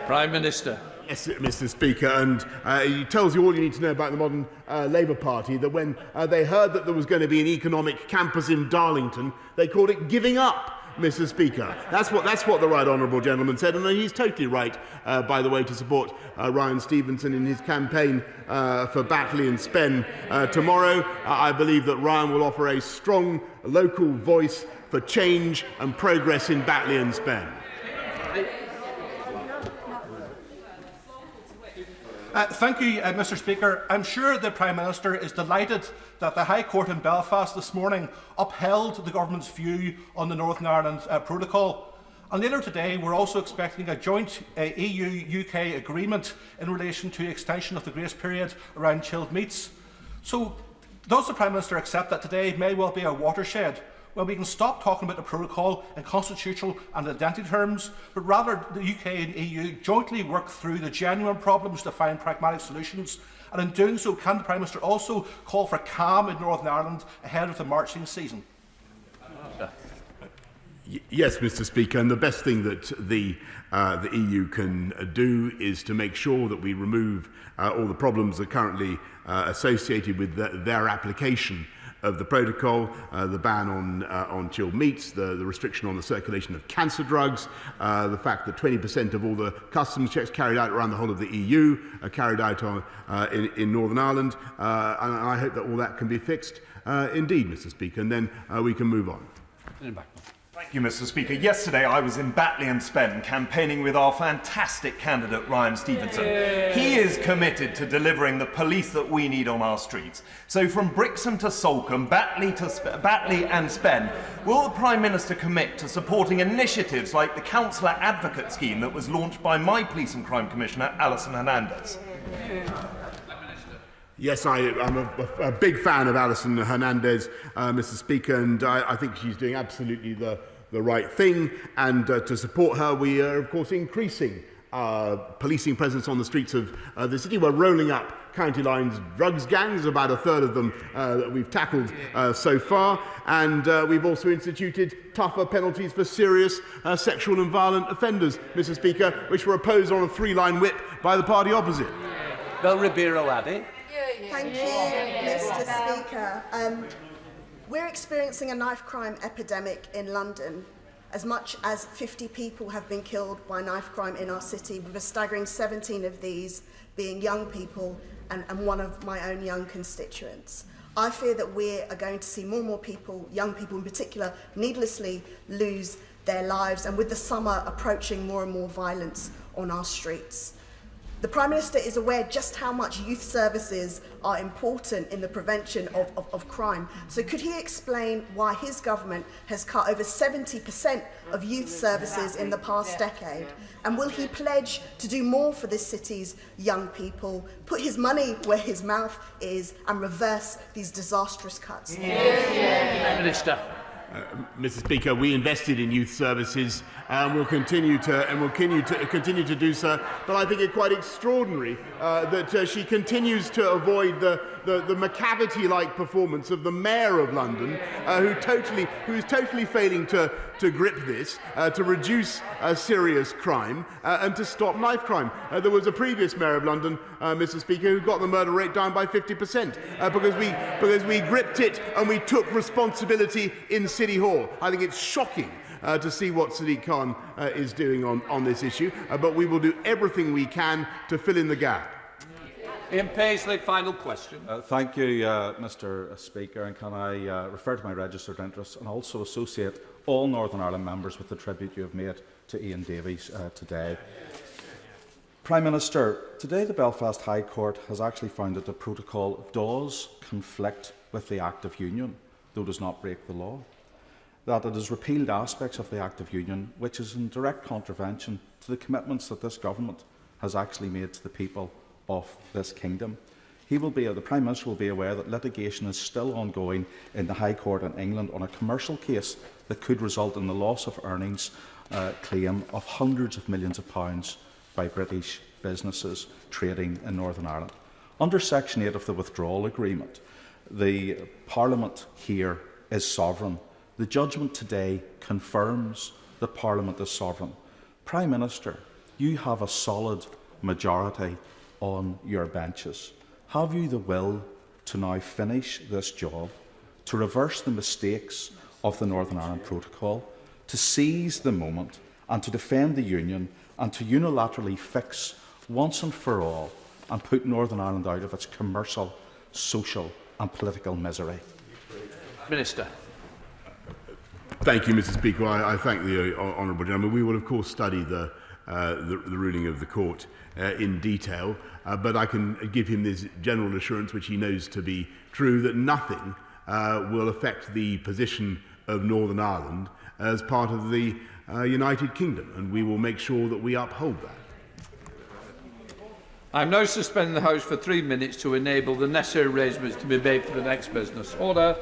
Prime Minister. Yes, Mr. Speaker, and it tells you all you need to know about the modern Labour Party, that when they heard that there was going to be an economic campus in Darlington, they called it giving up, Mr. Speaker. That's what the right honourable gentleman said, and he's totally right, by the way, to support Ryan Stevenson in his campaign for Batley and Spen tomorrow. I believe that Ryan will offer a strong local voice for change and progress in Batley and Spen. Thank you, Mr Speaker. I'm sure the Prime Minister is delighted that the High Court in Belfast this morning upheld the government's view on the Northern Ireland Protocol. And later today, we're also expecting a joint EU-UK agreement in relation to extension of the grace period around chilled meats. So, does the Prime Minister accept that today may well be a watershed, when we can stop talking about the protocol in constitutional and identity terms, but rather the UK and EU jointly work through the genuine problems to find pragmatic solutions? And in doing so, can the Prime Minister also call for calm in Northern Ireland ahead of the marching season? Yes, Mr Speaker, and the best thing that the EU can do is to make sure that we remove all the problems that are currently associated with their application of the protocol, the ban on chilled meats, the restriction on the circulation of cancer drugs, the fact that 20% of all the customs checks carried out around the whole of the EU are carried out in Northern Ireland, and I hope that all that can be fixed indeed, Mr Speaker, and then we can move on. Thank you, Mr Speaker. Yesterday I was in Batley and Spen campaigning with our fantastic candidate Ryan Stevenson. He is committed to delivering the police that we need on our streets. So from Brixham to Salcombe, Batley and Spen, will the Prime Minister commit to supporting initiatives like the Councillor Advocate Scheme that was launched by my Police and Crime Commissioner Alison Hernandez? Yes, I'm a big fan of Alison Hernandez, Mr Speaker, and I think she's doing absolutely the right thing. And to support her, we are, of course, increasing policing presence on the streets of the city. We're rolling up county lines drugs gangs, about a third of them that we've tackled so far. And we've also instituted tougher penalties for serious sexual and violent offenders, Mr Speaker, which were opposed on a three-line whip by the party opposite. Bel Ribeiro Addy. Thank you, Mr Speaker. We're experiencing a knife crime epidemic in London. As much as 50 people have been killed by knife crime in our city, with a staggering 17 of these being young people and one of my own young constituents. I fear that we are going to see more and more people, young people in particular, needlessly lose their lives, and with the summer approaching, more and more violence on our streets. The Prime Minister is aware just how much youth services are important in the prevention of crime. So could he explain why his government has cut over 70% of youth services in the past decade? And will he pledge to do more for this city's young people, put his money where his mouth is, and reverse these disastrous cuts? Minister. Mr Speaker, we invested in youth services and we'll continue to do so. But I think it's quite extraordinary that she continues to avoid the McCavity-like performance of the Mayor of London, who is totally failing to grip this, to reduce serious crime and to stop knife crime. There was a previous Mayor of London, Mr Speaker, who got the murder rate down by 50% because we gripped it and we took responsibility in City Hall. I think it's shocking to see what Sadiq Khan is doing on this issue, but we will do everything we can to fill in the gap. Ian Paisley, final question. Thank you, Mr Speaker, and can I refer to my registered interests and also associate all Northern Ireland members with the tribute you have made to Ian Davies today. Prime Minister, today the Belfast High Court has actually found that the protocol does conflict with the Act of Union, though does not break the law. That it has repealed aspects of the Act of Union which is in direct contravention to the commitments that this government has actually made to the people of this kingdom. The Prime Minister will be aware that litigation is still ongoing in the High Court in England on a commercial case that could result in the loss of earnings claim of hundreds of millions of pounds by British businesses trading in Northern Ireland. Under Section 8 of the Withdrawal Agreement, the Parliament here is sovereign. The judgment today confirms that Parliament is sovereign. Prime Minister, you have a solid majority on your benches. Have you the will to now finish this job, to reverse the mistakes of the Northern Ireland Protocol, to seize the moment and to defend the Union and to unilaterally fix once and for all and put Northern Ireland out of its commercial, social and political misery? Minister. Thank you, Mr Speaker. I thank the honourable gentleman. We will, of course, study the the ruling of the court in detail, but I can give him this general assurance, which he knows to be true, that nothing will affect the position of Northern Ireland as part of the United Kingdom, and we will make sure that we uphold that. I'm now suspending the House for 3 minutes to enable the necessary arrangements to be made for the next business. Order.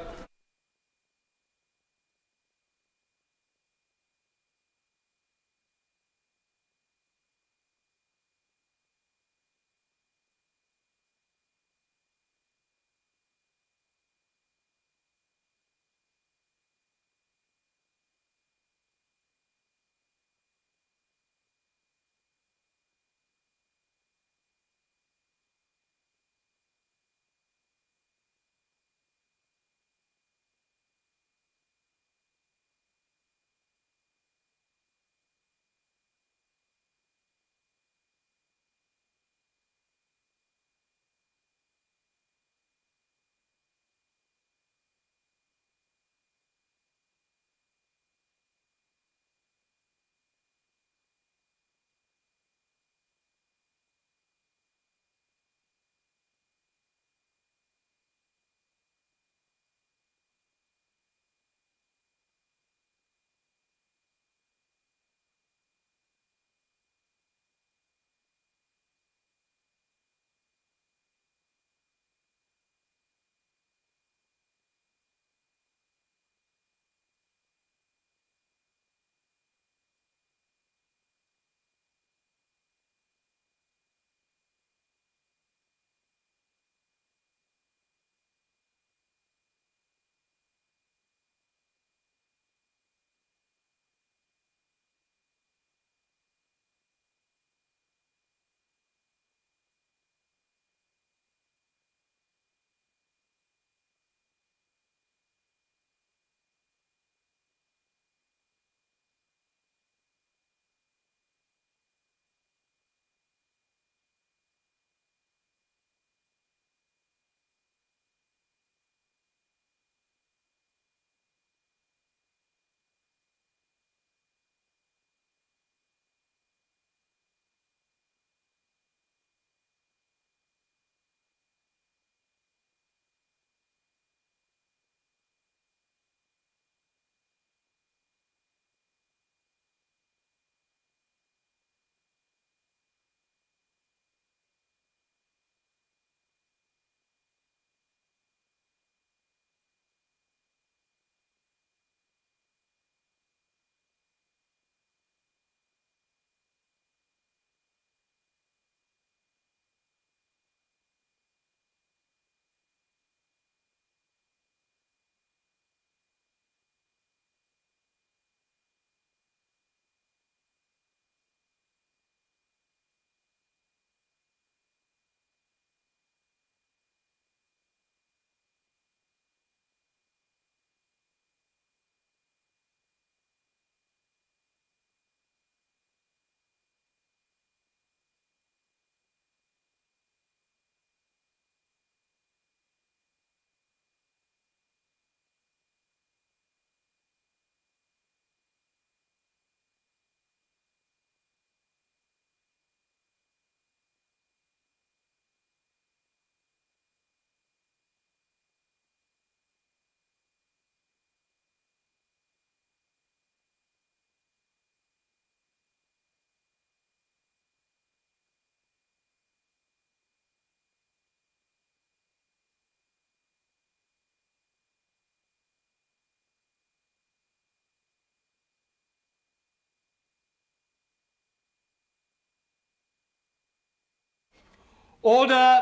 Order!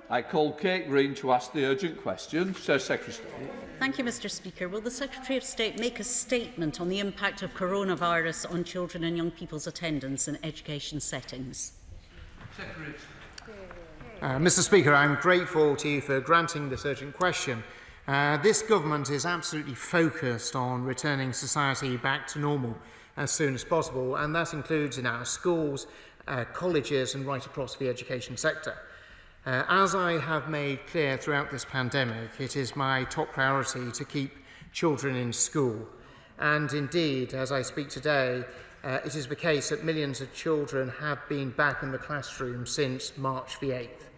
I call Kate Green to ask the urgent question. Sir Secretary of State. Thank you, Mr Speaker. Will the Secretary of State make a statement on the impact of coronavirus on children and young people's attendance in education settings? Secretary. Mr Speaker, I'm grateful to you for granting this urgent question. This government is absolutely focused on returning society back to normal as soon as possible, and that includes in our schools, colleges and right across the education sector. As I have made clear throughout this pandemic, it is my top priority to keep children in school. And indeed, as I speak today, it is the case that millions of children have been back in the classroom since March the 8th,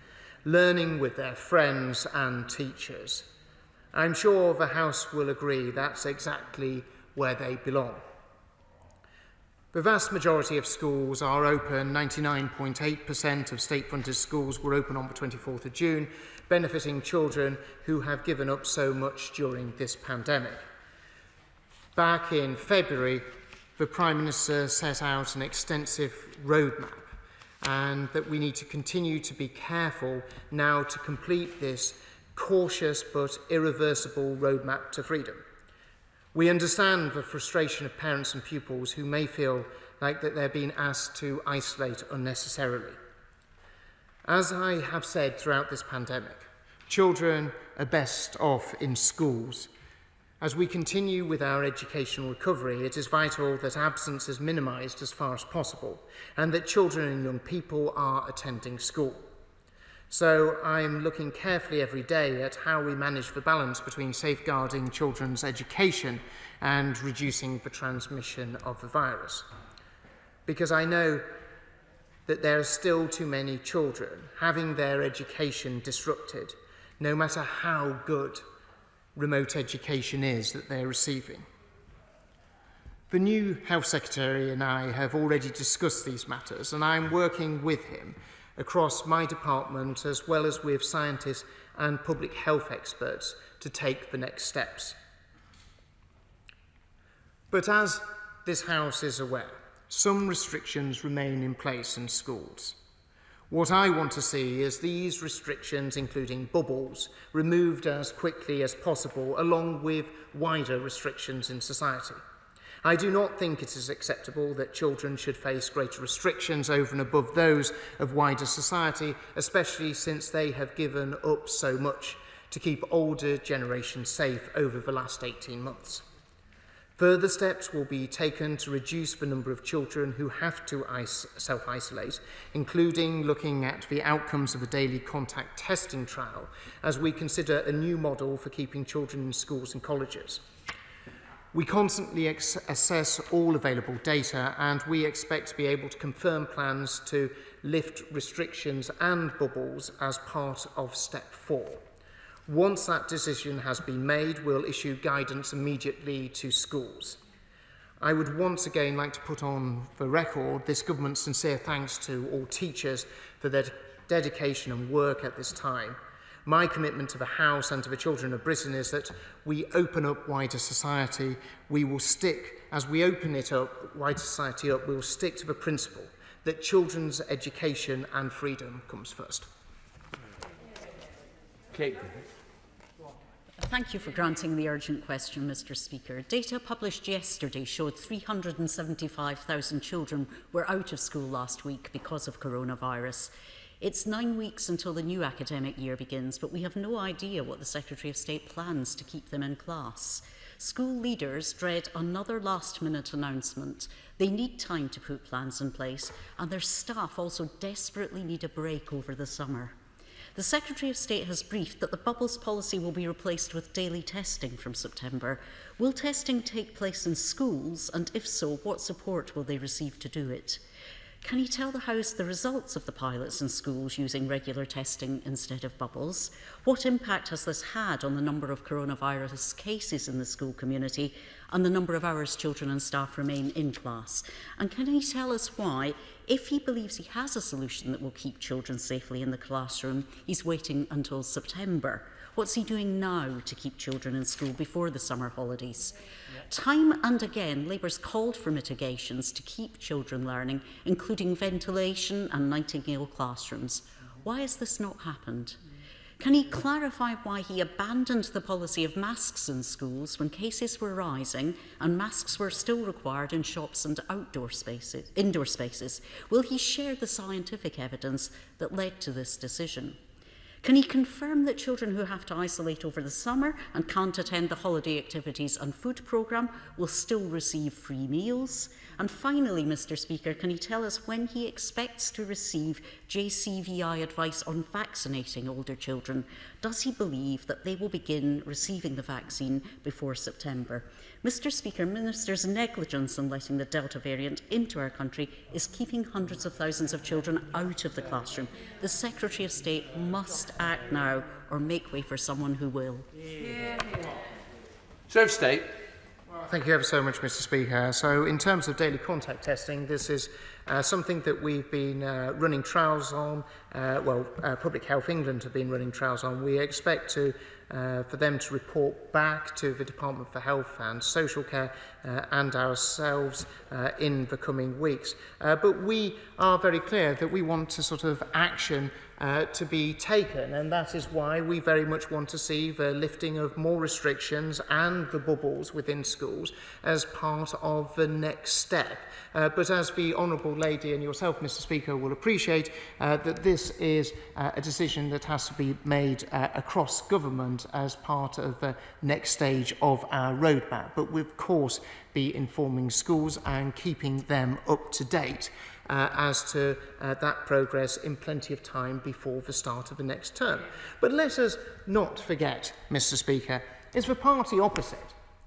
learning with their friends and teachers. I'm sure the House will agree that's exactly where they belong. The vast majority of schools are open. 99.8% of state-funded schools were open on the 24th of June, benefiting children who have given up so much during this pandemic. Back in February, the Prime Minister set out an extensive roadmap, and that we need to continue to be careful now to complete this cautious but irreversible roadmap to freedom. We understand the frustration of parents and pupils who may feel like that they're being asked to isolate unnecessarily. As I have said throughout this pandemic, children are best off in schools. As we continue with our educational recovery, it is vital that absence is minimised as far as possible and that children and young people are attending school. So I'm looking carefully every day at how we manage the balance between safeguarding children's education and reducing the transmission of the virus. Because I know that there are still too many children having their education disrupted, no matter how good remote education is that they're receiving. The new Health Secretary and I have already discussed these matters, and I'm working with him across my department as well as with scientists and public health experts to take the next steps. But as this House is aware, some restrictions remain in place in schools. What I want to see is these restrictions, including bubbles, removed as quickly as possible, along with wider restrictions in society. I do not think it is acceptable that children should face greater restrictions over and above those of wider society, especially since they have given up so much to keep older generations safe over the last 18 months. Further steps will be taken to reduce the number of children who have to self-isolate, including looking at the outcomes of a daily contact testing trial as we consider a new model for keeping children in schools and colleges. We constantly assess all available data, and we expect to be able to confirm plans to lift restrictions and bubbles as part of step 4. Once that decision has been made, we'll issue guidance immediately to schools. I would once again like to put on the record this government's sincere thanks to all teachers for their dedication and work at this time. My commitment to the House and to the children of Britain is that we open up wider society. We will stick, as we open it up, wider society up, we will stick to the principle that children's education and freedom comes first. Kate. Thank you for granting the urgent question, Mr. Speaker. Data published yesterday showed 375,000 children were out of school last week because of coronavirus. It's 9 weeks until the new academic year begins, but we have no idea what the Secretary of State plans to keep them in class. School leaders dread another last-minute announcement. They need time to put plans in place, and their staff also desperately need a break over the summer. The Secretary of State has briefed that the bubbles policy will be replaced with daily testing from September. Will testing take place in schools, and if so, what support will they receive to do it? Can you tell the House the results of the pilots in schools using regular testing instead of bubbles? What impact has this had on the number of coronavirus cases in the school community and the number of hours children and staff remain in class? And can he tell us why, if he believes he has a solution that will keep children safely in the classroom, he's waiting until September? What's he doing now to keep children in school before the summer holidays? Time and again, Labour's called for mitigations to keep children learning, including ventilation and nightingale classrooms. Why has this not happened? Can he clarify why he abandoned the policy of masks in schools when cases were rising and masks were still required in shops and indoor spaces? Will he share the scientific evidence that led to this decision? Can he confirm that children who have to isolate over the summer and can't attend the holiday activities and food programme will still receive free meals? And finally, Mr. Speaker, can he tell us when he expects to receive JCVI advice on vaccinating older children? Does he believe that they will begin receiving the vaccine before September? Mr. Speaker, Ministers' negligence in letting the Delta variant into our country is keeping hundreds of thousands of children out of the classroom. The Secretary of State must act now or make way for someone who will. Secretary of State. Thank you ever so much, Mr. Speaker. So in terms of daily contact testing, this is something that we've been running trials on. Public Health England have been running trials on. We expect for them to report back to the Department for Health and Social Care and ourselves in the coming weeks. But we are very clear that we want to sort of action to be taken, and that is why we very much want to see the lifting of more restrictions and the bubbles within schools as part of the next step. But as the Honourable Lady and yourself, Mr. Speaker, will appreciate, that this is a decision that has to be made across government as part of the next stage of our roadmap. But we'll, of course, be informing schools and keeping them up to date as to that progress in plenty of time before the start of the next term. But let us not forget, Mr. Speaker, it's the party opposite.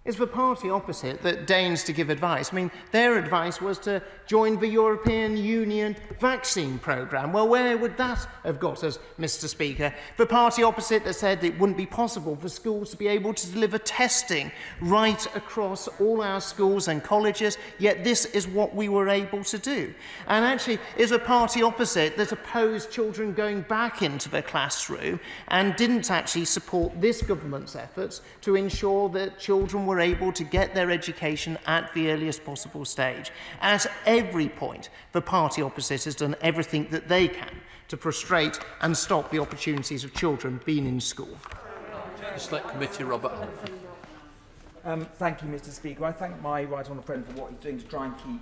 It's the party opposite that deigns to give advice. I mean, their advice was to join the European Union vaccine programme. Well, where would that have got us, Mr. Speaker? The party opposite that said it wouldn't be possible for schools to be able to deliver testing right across all our schools and colleges, yet this is what we were able to do. And actually, is a party opposite that opposed children going back into the classroom and didn't actually support this government's efforts to ensure that children were able to get their education at the earliest possible stage. At every point, the party opposite has done everything that they can to frustrate and stop the opportunities of children being in school. Select Committee, Robert Hunt. Thank you, Mr. Speaker. I thank my right honourable friend for what he's doing to try and keep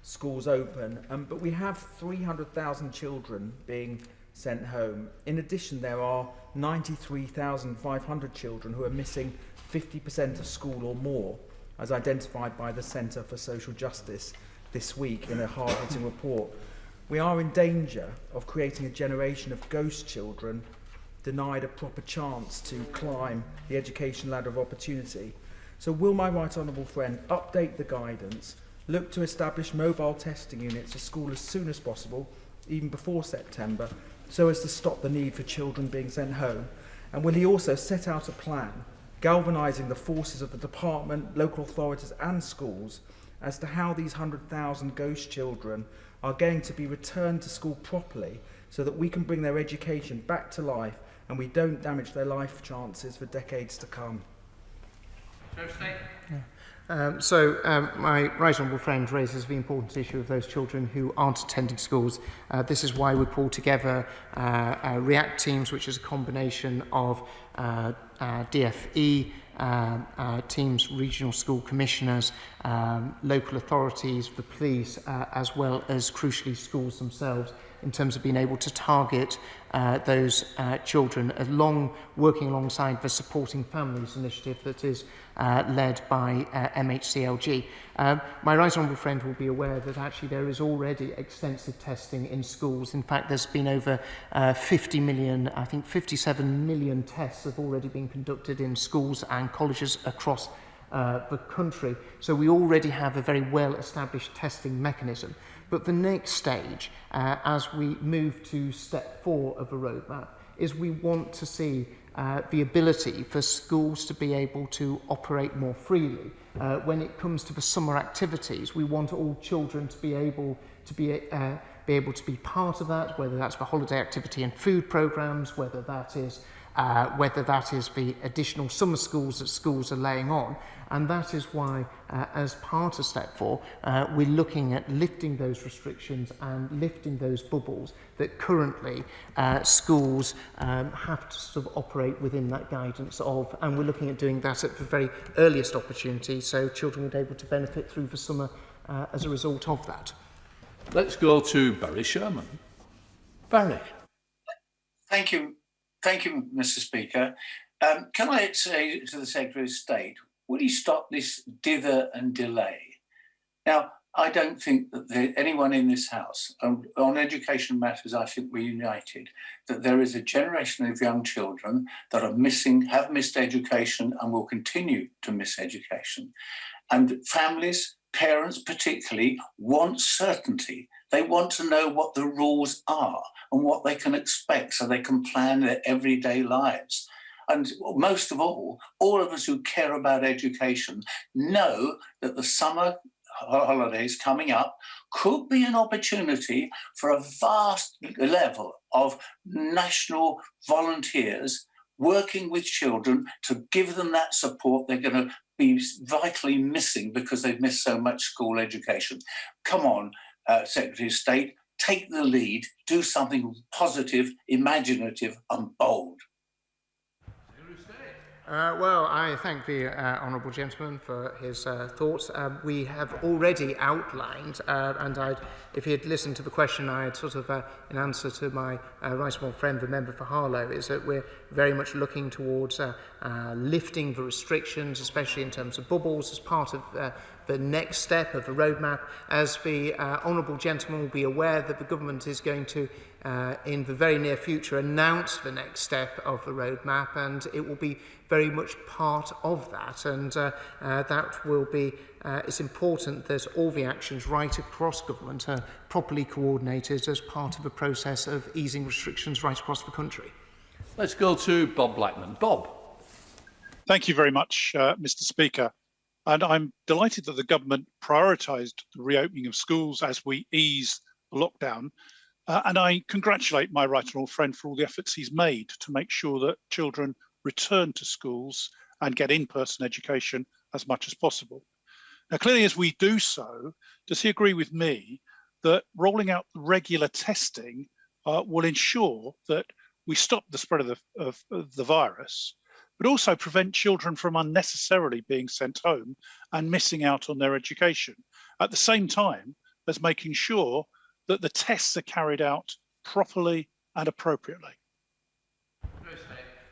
schools open. But we have 300,000 children being sent home. In addition, there are 93,500 children who are missing 50% of school or more, as identified by the Centre for Social Justice this week in a hard-hitting report. We are in danger of creating a generation of ghost children denied a proper chance to climb the education ladder of opportunity. So will my right honourable friend update the guidance, look to establish mobile testing units at school as soon as possible, even before September, so as to stop the need for children being sent home? And will he also set out a plan galvanising the forces of the department, local authorities and schools as to how these 100,000 ghost children are going to be returned to school properly so that we can bring their education back to life and we don't damage their life chances for decades to come? My right honourable friend raises the important issue of those children who aren't attending schools. This is why we pulled together REACT teams, which is a combination of DFE teams, regional school commissioners, local authorities, the police, as well as, crucially, schools themselves, in terms of being able to target those children, working alongside the Supporting Families initiative that is led by MHCLG. My right honourable friend will be aware that actually there is already extensive testing in schools. In fact, there's been over 50 million, I think 57 million tests have already been conducted in schools and colleges across the country. So we already have a very well-established testing mechanism. But the next stage, as we move to step 4 of the roadmap, is we want to see the ability for schools to be able to operate more freely. When it comes to the summer activities, we want all children to be able to be part of that, whether that's the holiday activity and food programmes, whether that is the additional summer schools that schools are laying on. And that is why, as part of Step 4, we're looking at lifting those restrictions and lifting those bubbles that currently schools have to sort of operate within that guidance of, and we're looking at doing that at the very earliest opportunity, so children would be able to benefit through the summer as a result of that. Let's go to Barry Sherman. Barry. Thank you, Mr. Speaker. Can I say to the Secretary of State, will he stop this dither and delay? Now, I don't think that anyone in this House, on education matters, I think we're united, that there is a generation of young children that are missing, have missed education and will continue to miss education. And families, parents particularly, want certainty. They want to know what the rules are and what they can expect so they can plan their everyday lives. And most of all of us who care about education know that the summer holidays coming up could be an opportunity for a vast level of national volunteers working with children to give them that support they're going to be vitally missing because they've missed so much school education. Come on, Secretary of State, take the lead, do something positive, imaginative and bold. Well, I thank the honourable gentleman for his thoughts. We have already outlined, and if he had listened to the question, I had sort of, in answer to my right honourable friend, the member for Harlow, is that we're very much looking towards lifting the restrictions, especially in terms of bubbles, as part of the next step of the roadmap. As the honourable gentleman will be aware that the government is going to, in the very near future, announce the next step of the roadmap, and it will be very much part of that, and that will be, it's important that all the actions right across government are properly coordinated as part of a process of easing restrictions right across the country. Let's go to Bob Blackman. Bob. Thank you very much, Mr. Speaker. And I'm delighted that the government prioritised the reopening of schools as we ease the lockdown. And I congratulate my right honourable friend for all the efforts he's made to make sure that children return to schools and get in-person education as much as possible. Now, clearly, as we do so, does he agree with me that rolling out regular testing will ensure that we stop the spread of the virus, but also prevent children from unnecessarily being sent home and missing out on their education, at the same time as making sure that the tests are carried out properly and appropriately?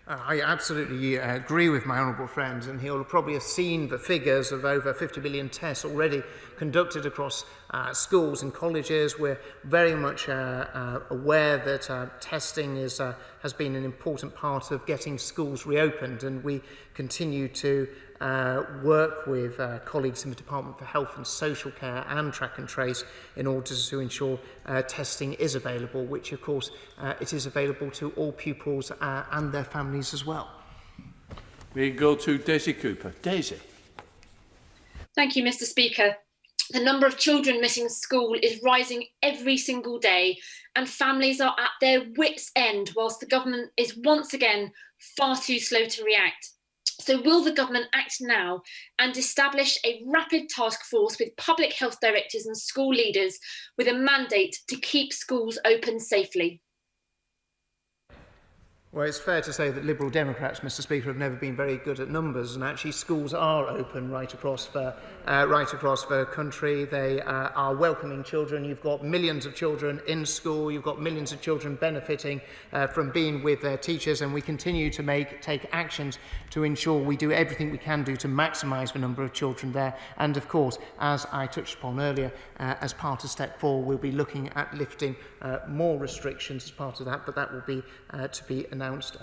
I absolutely agree with my honourable friend, and he'll probably have seen the figures of over 50 million tests already conducted across schools and colleges. We're very much aware that testing has been an important part of getting schools reopened, and we continue to work with colleagues in the Department for Health and Social Care and Track and Trace in order to ensure testing is available, which of course it is available to all pupils and their families as well. We go to Daisy Cooper. Daisy. Thank you, Mr. Speaker. The number of children missing school is rising every single day, and families are at their wits' end whilst the government is once again far too slow to react. So will the government act now and establish a rapid task force with public health directors and school leaders with a mandate to keep schools open safely? Well, it's fair to say that Liberal Democrats, Mr. Speaker, have never been very good at numbers, and actually schools are open right across the country. They are welcoming children. You've got millions of children in school. You've got millions of children benefiting from being with their teachers, and we continue to take actions to ensure we do everything we can do to maximise the number of children there. And of course, as I touched upon earlier, as part of Step 4, we'll be looking at lifting more restrictions as part of that, but that will be to be announced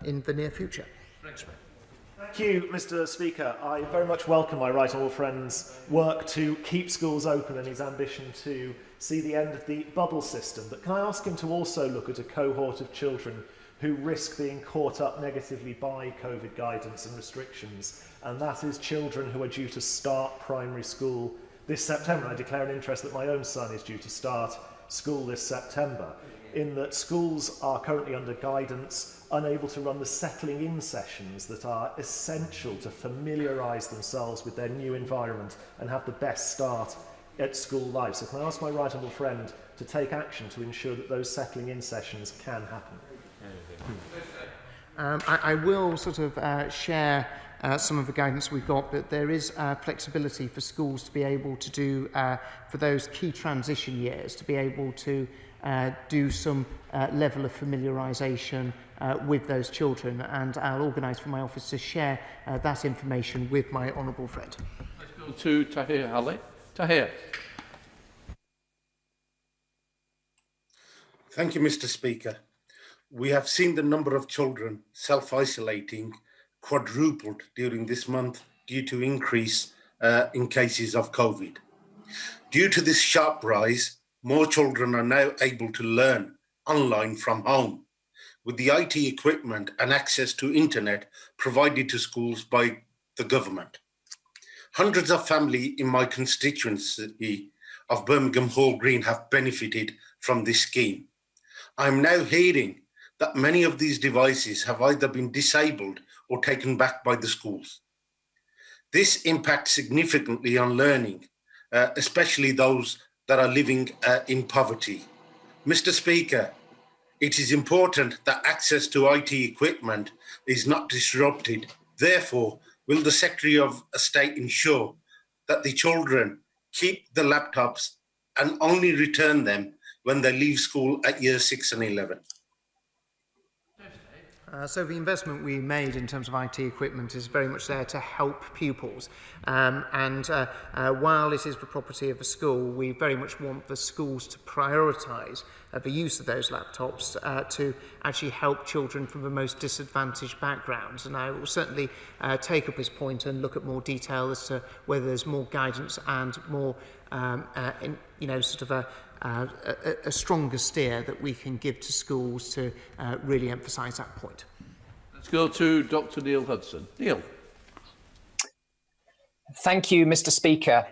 in the near future. Thank you, Mr. Speaker. I very much welcome my right honourable friend's work to keep schools open and his ambition to see the end of the bubble system. But can I ask him to also look at a cohort of children who risk being caught up negatively by COVID guidance and restrictions, and that is children who are due to start primary school this September. I declare an interest that my own son is due to start school this September, in that schools are currently under guidance, unable to run the settling in sessions that are essential to familiarise themselves with their new environment and have the best start at school life. So can I ask my right honourable friend to take action to ensure that those settling in sessions can happen? I will sort of share some of the guidance we've got, but there is flexibility for schools to be able to do, for those key transition years, to be able to do some level of familiarisation with those children, and I'll organise for my office to share that information with my honourable friend. Let's go to Tahir Ali. Tahir. Thank you, Mr. Speaker. We have seen the number of children self-isolating quadrupled during this month due to increase in cases of COVID. Due to this sharp rise, more children are now able to learn online from home, with the IT equipment and access to internet provided to schools by the government. Hundreds of families in my constituency of Birmingham Hall Green have benefited from this scheme. I'm now hearing that many of these devices have either been disabled or taken back by the schools. This impacts significantly on learning, especially those that are living in poverty. Mr. Speaker, it is important that access to IT equipment is not disrupted. Therefore, will the Secretary of State ensure that the children keep the laptops and only return them when they leave school at year 6 and 11? So the investment we made in terms of IT equipment is very much there to help pupils. While it is the property of the school, we very much want the schools to prioritise the use of those laptops to actually help children from the most disadvantaged backgrounds. And I will certainly take up his point and look at more detail as to whether there's more guidance and more, a stronger steer that we can give to schools to really emphasise that point. Let's go to Dr. Neil Hudson. Neil. Thank you, Mr. Speaker.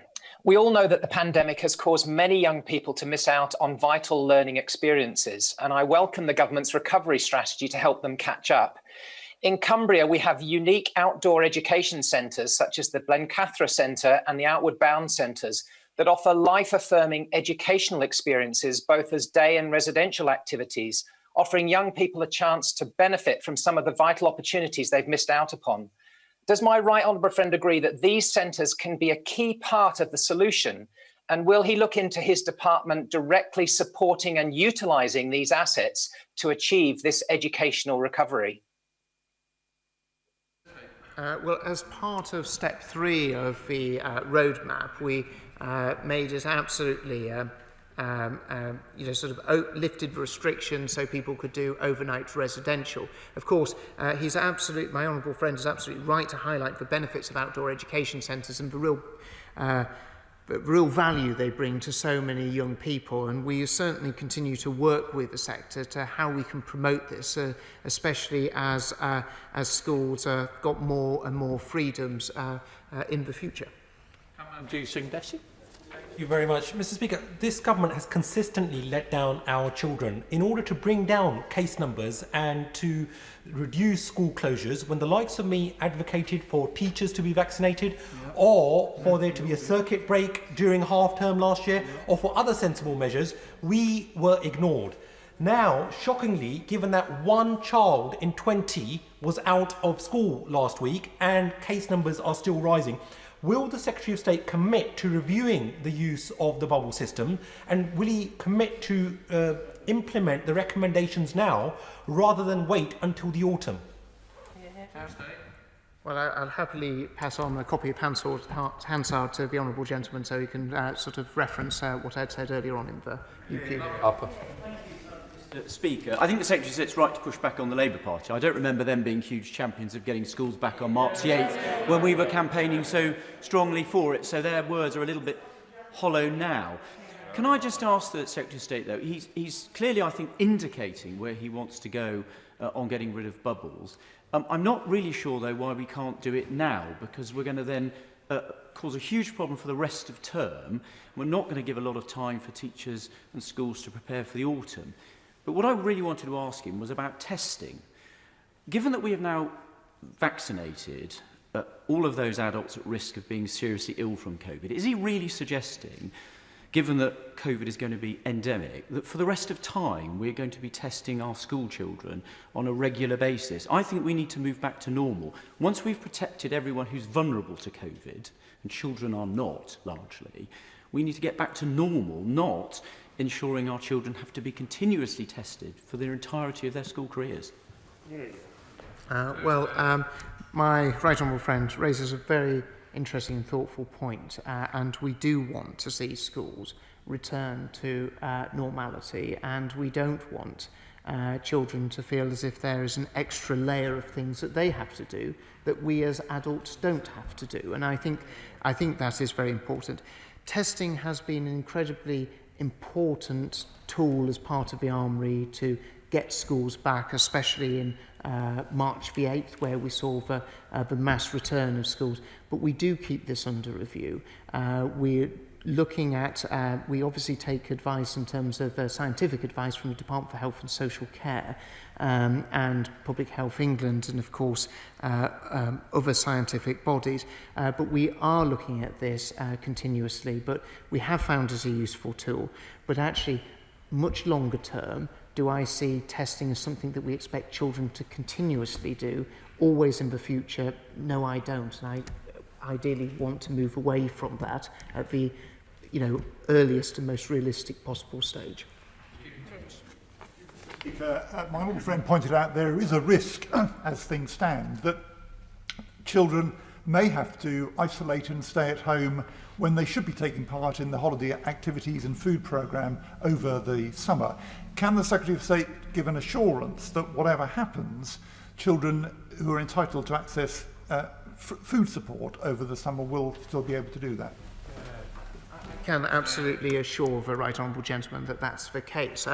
We all know that the pandemic has caused many young people to miss out on vital learning experiences, and I welcome the government's recovery strategy to help them catch up. In Cumbria, we have unique outdoor education centres such as the Blencathra Centre and the Outward Bound Centres that offer life-affirming educational experiences, both as day and residential activities, offering young people a chance to benefit from some of the vital opportunities they've missed out upon. Does my right honourable friend agree that these centres can be a key part of the solution? And will he look into his department directly supporting and utilising these assets to achieve this educational recovery? Well, as part of step 3 of the roadmap, we made it absolutely, lifted restrictions so people could do overnight residential. Of course, my honourable friend is absolutely right to highlight the benefits of outdoor education centres and the real value they bring to so many young people, and we certainly continue to work with the sector to how we can promote this, especially as schools got more and more freedoms in the future. Thank you very much. Mr. Speaker, this government has consistently let down our children in order to bring down case numbers and to reduce school closures. When the likes of me advocated for teachers to be vaccinated, or for there to be a circuit break during half term last year, or for other sensible measures, we were ignored. Now, shockingly, given that 1 child in 20 was out of school last week and case numbers are still rising, will the Secretary of State commit to reviewing the use of the bubble system, and will he commit to implement the recommendations now rather than wait until the autumn? Well, I'll happily pass on a copy of Hansard to the honourable gentleman so he can reference what I'd said earlier on in the UP. Speaker, I think the Secretary of State's right to push back on the Labour Party. I don't remember them being huge champions of getting schools back on March the 8th when we were campaigning so strongly for it, so their words are a little bit hollow now. Can I just ask the Secretary of State, though, he's clearly, I think, indicating where he wants to go on getting rid of bubbles. I'm not really sure, though, why we can't do it now, because we're going to then cause a huge problem for the rest of term. We're not going to give a lot of time for teachers and schools to prepare for the autumn. But what I really wanted to ask him was about testing. Given that we have now vaccinated all of those adults at risk of being seriously ill from COVID, is he really suggesting, given that COVID is going to be endemic, that for the rest of time we're going to be testing our school children on a regular basis? I think we need to move back to normal. Once we've protected everyone who's vulnerable to COVID, and children are not largely, we need to get back to normal, not ensuring our children have to be continuously tested for the entirety of their school careers. My right honourable friend raises a very interesting and thoughtful point, and we do want to see schools return to normality, and we don't want children to feel as if there is an extra layer of things that they have to do that we as adults don't have to do. And I think that is very important. Testing has been an incredibly important tool as part of the armoury to get schools back, especially in March the 8th, where we saw the mass return of schools. But we do keep this under review. We're looking at, we obviously take advice in terms of scientific advice from the Department for Health and Social Care and Public Health England, and of course other scientific bodies. But we are looking at this continuously, but we have found it a useful tool. But actually, much longer term, do I see testing as something that we expect children to continuously do, always in the future? No, I don't. And I ideally want to move away from that at the earliest and most realistic possible stage. My honourable friend pointed out there is a risk, as things stand, that children may have to isolate and stay at home when they should be taking part in the holiday activities and food programme over the summer. Can the Secretary of State give an assurance that whatever happens, children who are entitled to access food support over the summer will still be able to do that? I can absolutely assure the Right Honourable Gentleman that that's the case.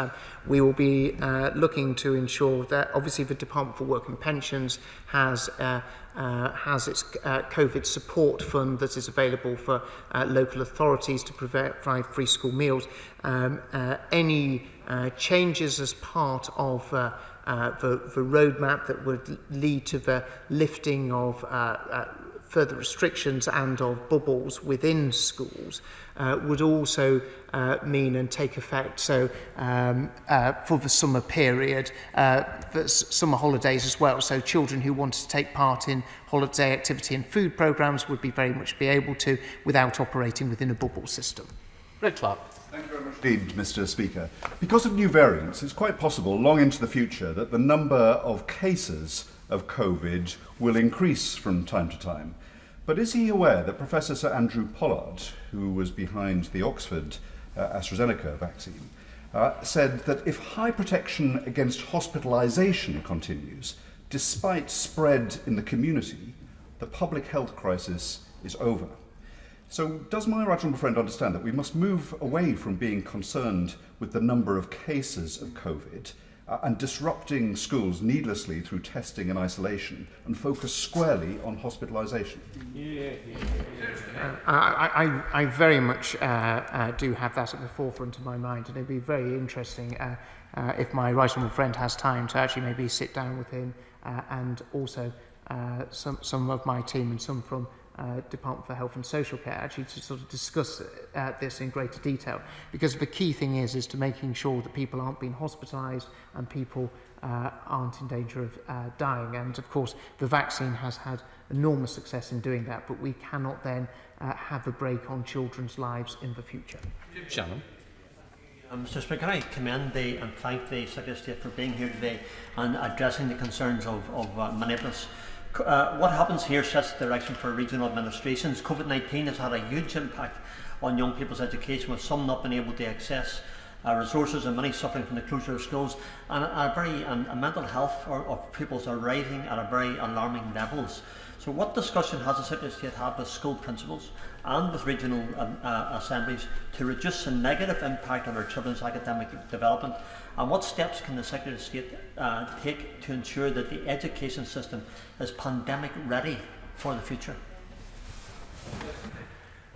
We will be looking to ensure that obviously the Department for Work and Pensions has its COVID support fund that is available for local authorities to provide free school meals. Any changes as part of the roadmap that would lead to the lifting of further restrictions and of bubbles within schools would also mean and take effect. So for the summer period, for summer holidays as well. So children who wanted to take part in holiday activity and food programmes would be very much be able to without operating within a bubble system. Red Clark. Thank you very much indeed, Mr. Speaker. Because of new variants, it's quite possible long into the future that the number of cases of COVID will increase from time to time. But is he aware that Professor Sir Andrew Pollard, who was behind the Oxford AstraZeneca vaccine, said that if high protection against hospitalisation continues, despite spread in the community, the public health crisis is over? So does my right honourable friend understand that we must move away from being concerned with the number of cases of COVID and disrupting schools needlessly through testing and isolation and focus squarely on hospitalisation? I very much do have that at the forefront of my mind, and it'd be very interesting if my right honourable friend has time to actually maybe sit down with him and also some of my team and some from Department for Health and Social Care actually to sort of discuss this in greater detail, because the key thing is to making sure that people aren't being hospitalised and people aren't in danger of dying. And of course the vaccine has had enormous success in doing that, but we cannot then have a break on children's lives in the future. Shannon. Mr. Speaker, I commend and thank the Secretary of State for being here today and addressing the concerns of many of us. What happens here sets the direction for regional administrations. COVID-19 has had a huge impact on young people's education, with some not being able to access resources and many suffering from the closure of schools, and mental health of pupils are rising at very alarming levels. So what discussion has the Secretary of State had with school principals and with regional assemblies to reduce the negative impact on our children's academic development? And what steps can the Secretary of State take to ensure that the education system is pandemic ready for the future?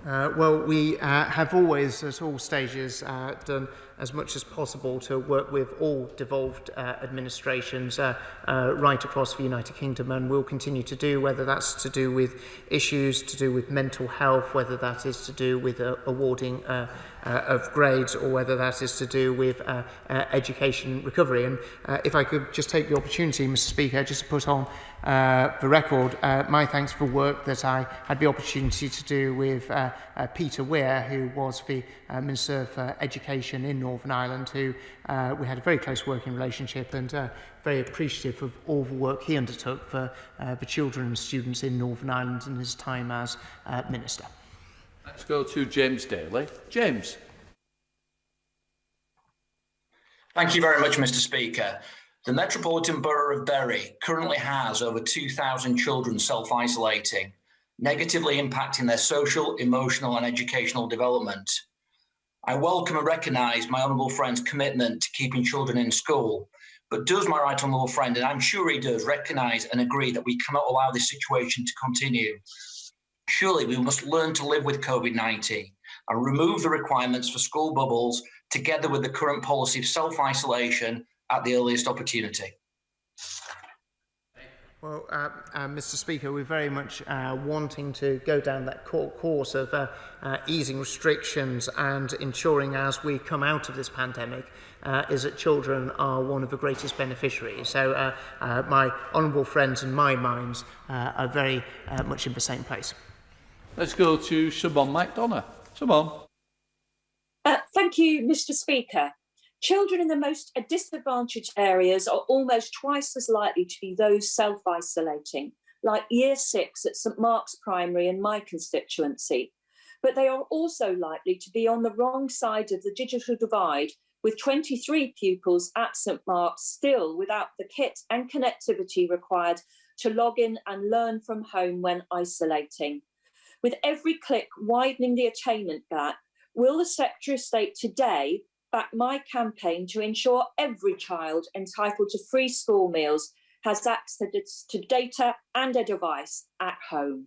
Well, we have always, at all stages, done as much as possible to work with all devolved administrations right across the United Kingdom, and we'll continue to do, whether that's to do with issues to do with mental health, whether that is to do with awarding of grades, or whether that is to do with education recovery. And if I could just take the opportunity, Mr. Speaker, just to put on the record my thanks for work that I had the opportunity to do with Peter Weir, who was the Minister for Education in Northern Ireland, who we had a very close working relationship, and very appreciative of all the work he undertook for the children and students in Northern Ireland in his time as Minister. Let's go to James Daly. James. Thank you very much, Mr. Speaker. The Metropolitan Borough of Bury currently has over 2,000 children self-isolating, negatively impacting their social, emotional and educational development. I welcome and recognise my honourable friend's commitment to keeping children in school, but does my right honourable friend, and I'm sure he does, recognise and agree that we cannot allow this situation to continue? Surely we must learn to live with COVID-19 and remove the requirements for school bubbles together with the current policy of self-isolation at the earliest opportunity. Well, Mr. Speaker, we're very much wanting to go down that course of easing restrictions and ensuring as we come out of this pandemic is that children are one of the greatest beneficiaries. So my honourable friends in my minds are very much in the same place. Let's go to Siobhan McDonough. Siobhan. Thank you, Mr. Speaker. Children in the most disadvantaged areas are almost twice as likely to be those self-isolating, like Year 6 at St Mark's Primary in my constituency. But they are also likely to be on the wrong side of the digital divide, with 23 pupils at St Mark's still without the kit and connectivity required to log in and learn from home when isolating. With every click widening the attainment gap, will the Secretary of State today back my campaign to ensure every child entitled to free school meals has access to data and a device at home?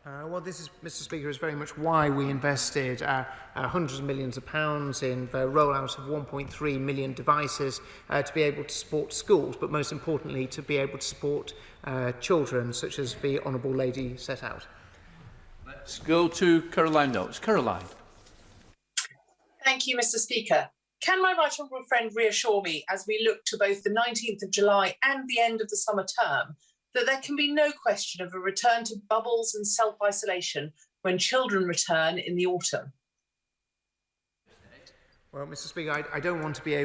Well, this is, Mr. Speaker, is very much why we invested hundreds of millions of pounds in the rollout of 1.3 million devices to be able to support schools, but most importantly to be able to support children, such as the Honourable Lady set out. Let's go to Caroline Notes. Caroline. Thank you, Mr. Speaker. Can my right honourable friend reassure me, as we look to both the 19th of July and the end of the summer term, that there can be no question of a return to bubbles and self-isolation when children return in the autumn? Well, Mr. Speaker, I don't want to be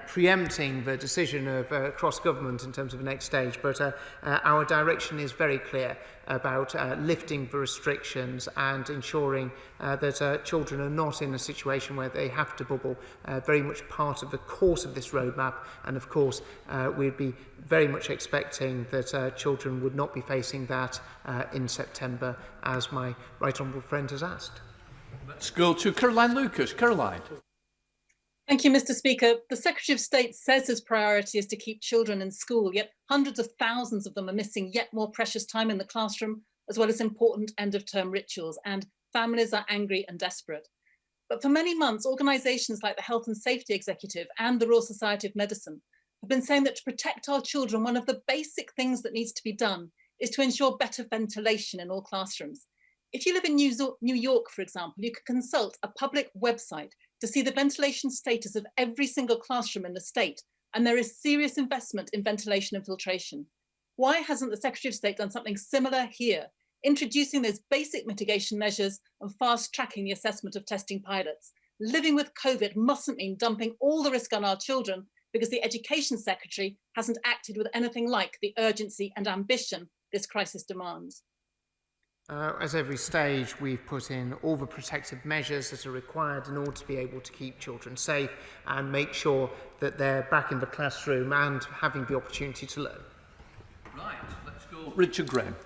preempting the decision of cross-government in terms of the next stage, but our direction is very clear about lifting the restrictions and ensuring that children are not in a situation where they have to bubble, very much part of the course of this roadmap. And of course, we'd be very much expecting that children would not be facing that in September, as my right honourable friend has asked. Let's go to Caroline Lucas. Caroline. Thank you, Mr. Speaker. The Secretary of State says his priority is to keep children in school, yet hundreds of thousands of them are missing yet more precious time in the classroom, as well as important end-of-term rituals, and families are angry and desperate. But for many months, organisations like the Health and Safety Executive and the Royal Society of Medicine have been saying that to protect our children, one of the basic things that needs to be done is to ensure better ventilation in all classrooms. If you live in New York, for example, you can consult a public website to see the ventilation status of every single classroom in the state, and there is serious investment in ventilation and filtration. Why hasn't the Secretary of State done something similar here, introducing those basic mitigation measures and fast-tracking the assessment of testing pilots? Living with COVID mustn't mean dumping all the risk on our children because the Education Secretary hasn't acted with anything like the urgency and ambition this crisis demands. As every stage, we've put in all the protective measures that are required in order to be able to keep children safe and make sure that they're back in the classroom and having the opportunity to learn. Right, let's go. Richard Graham.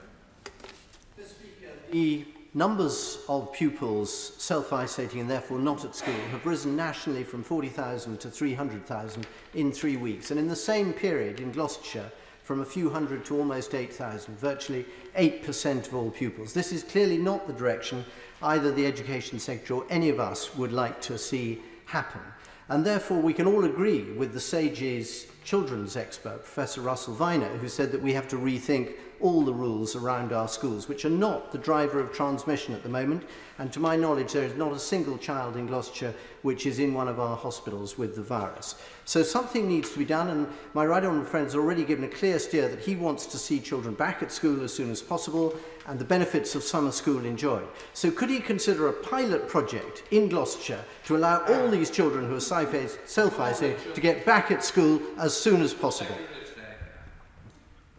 The numbers of pupils self-isolating and therefore not at school have risen nationally from 40,000 to 300,000 in 3 weeks. And in the same period in Gloucestershire, from a few hundred to almost 8,000, virtually 8% of all pupils. This is clearly not the direction either the Education Secretary or any of us would like to see happen. And therefore we can all agree with the SAGE's children's expert, Professor Russell Viner, who said that we have to rethink all the rules around our schools, which are not the driver of transmission at the moment. And to my knowledge, there is not a single child in Gloucestershire which is in one of our hospitals with the virus. So something needs to be done, and my right honourable friend has already given a clear steer that he wants to see children back at school as soon as possible and the benefits of summer school enjoyed. So could he consider a pilot project in Gloucestershire to allow all these children who are self-isolating to get back at school as soon as possible?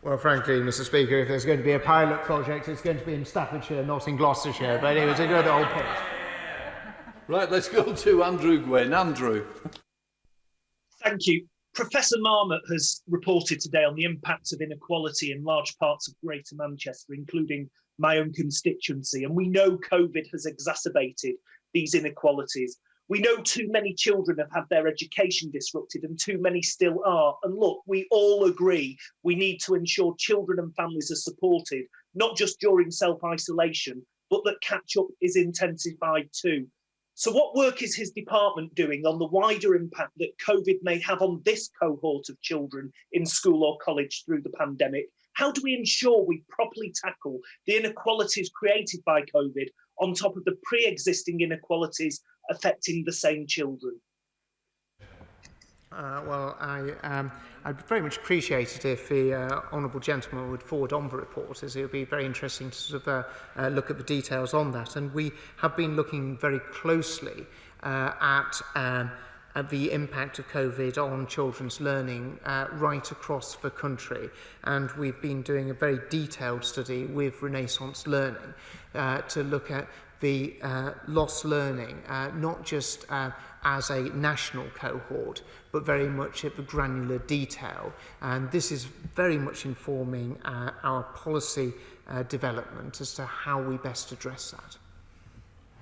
Well, frankly, Mr. Speaker, if there's going to be a pilot project, it's going to be in Staffordshire, not in Gloucestershire, but it was a good old point. Right, let's go to Andrew Gwynn. Andrew. Thank you. Professor Marmot has reported today on the impact of inequality in large parts of Greater Manchester, including my own constituency. And we know COVID has exacerbated these inequalities. We know too many children have had their education disrupted and too many still are. And look, we all agree we need to ensure children and families are supported, not just during self-isolation, but that catch-up is intensified too. So what work is his department doing on the wider impact that COVID may have on this cohort of children in school or college through the pandemic? How do we ensure we properly tackle the inequalities created by COVID on top of the pre-existing inequalities affecting the same children? I'd very much appreciate it if the honourable gentleman would forward on the report, as it would be very interesting to sort of look at the details on that. And we have been looking very closely at the impact of COVID on children's learning right across the country. And we've been doing a very detailed study with Renaissance Learning to look at the lost learning, not just as a national cohort, but very much at the granular detail. And this is very much informing our policy development as to how we best address that.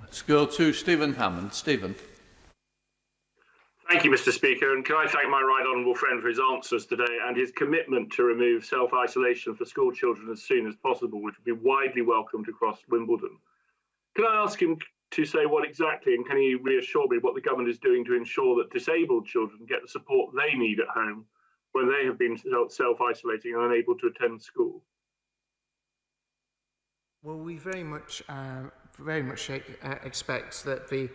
Let's go to Stephen Hammond. Stephen. Thank you, Mr. Speaker, and can I thank my right honourable friend for his answers today and his commitment to remove self-isolation for school children as soon as possible, which would be widely welcomed across Wimbledon. Can I ask him to say what exactly, and can he reassure me what the government is doing to ensure that disabled children get the support they need at home when they have been self-isolating and unable to attend school? Well, we very much expect that the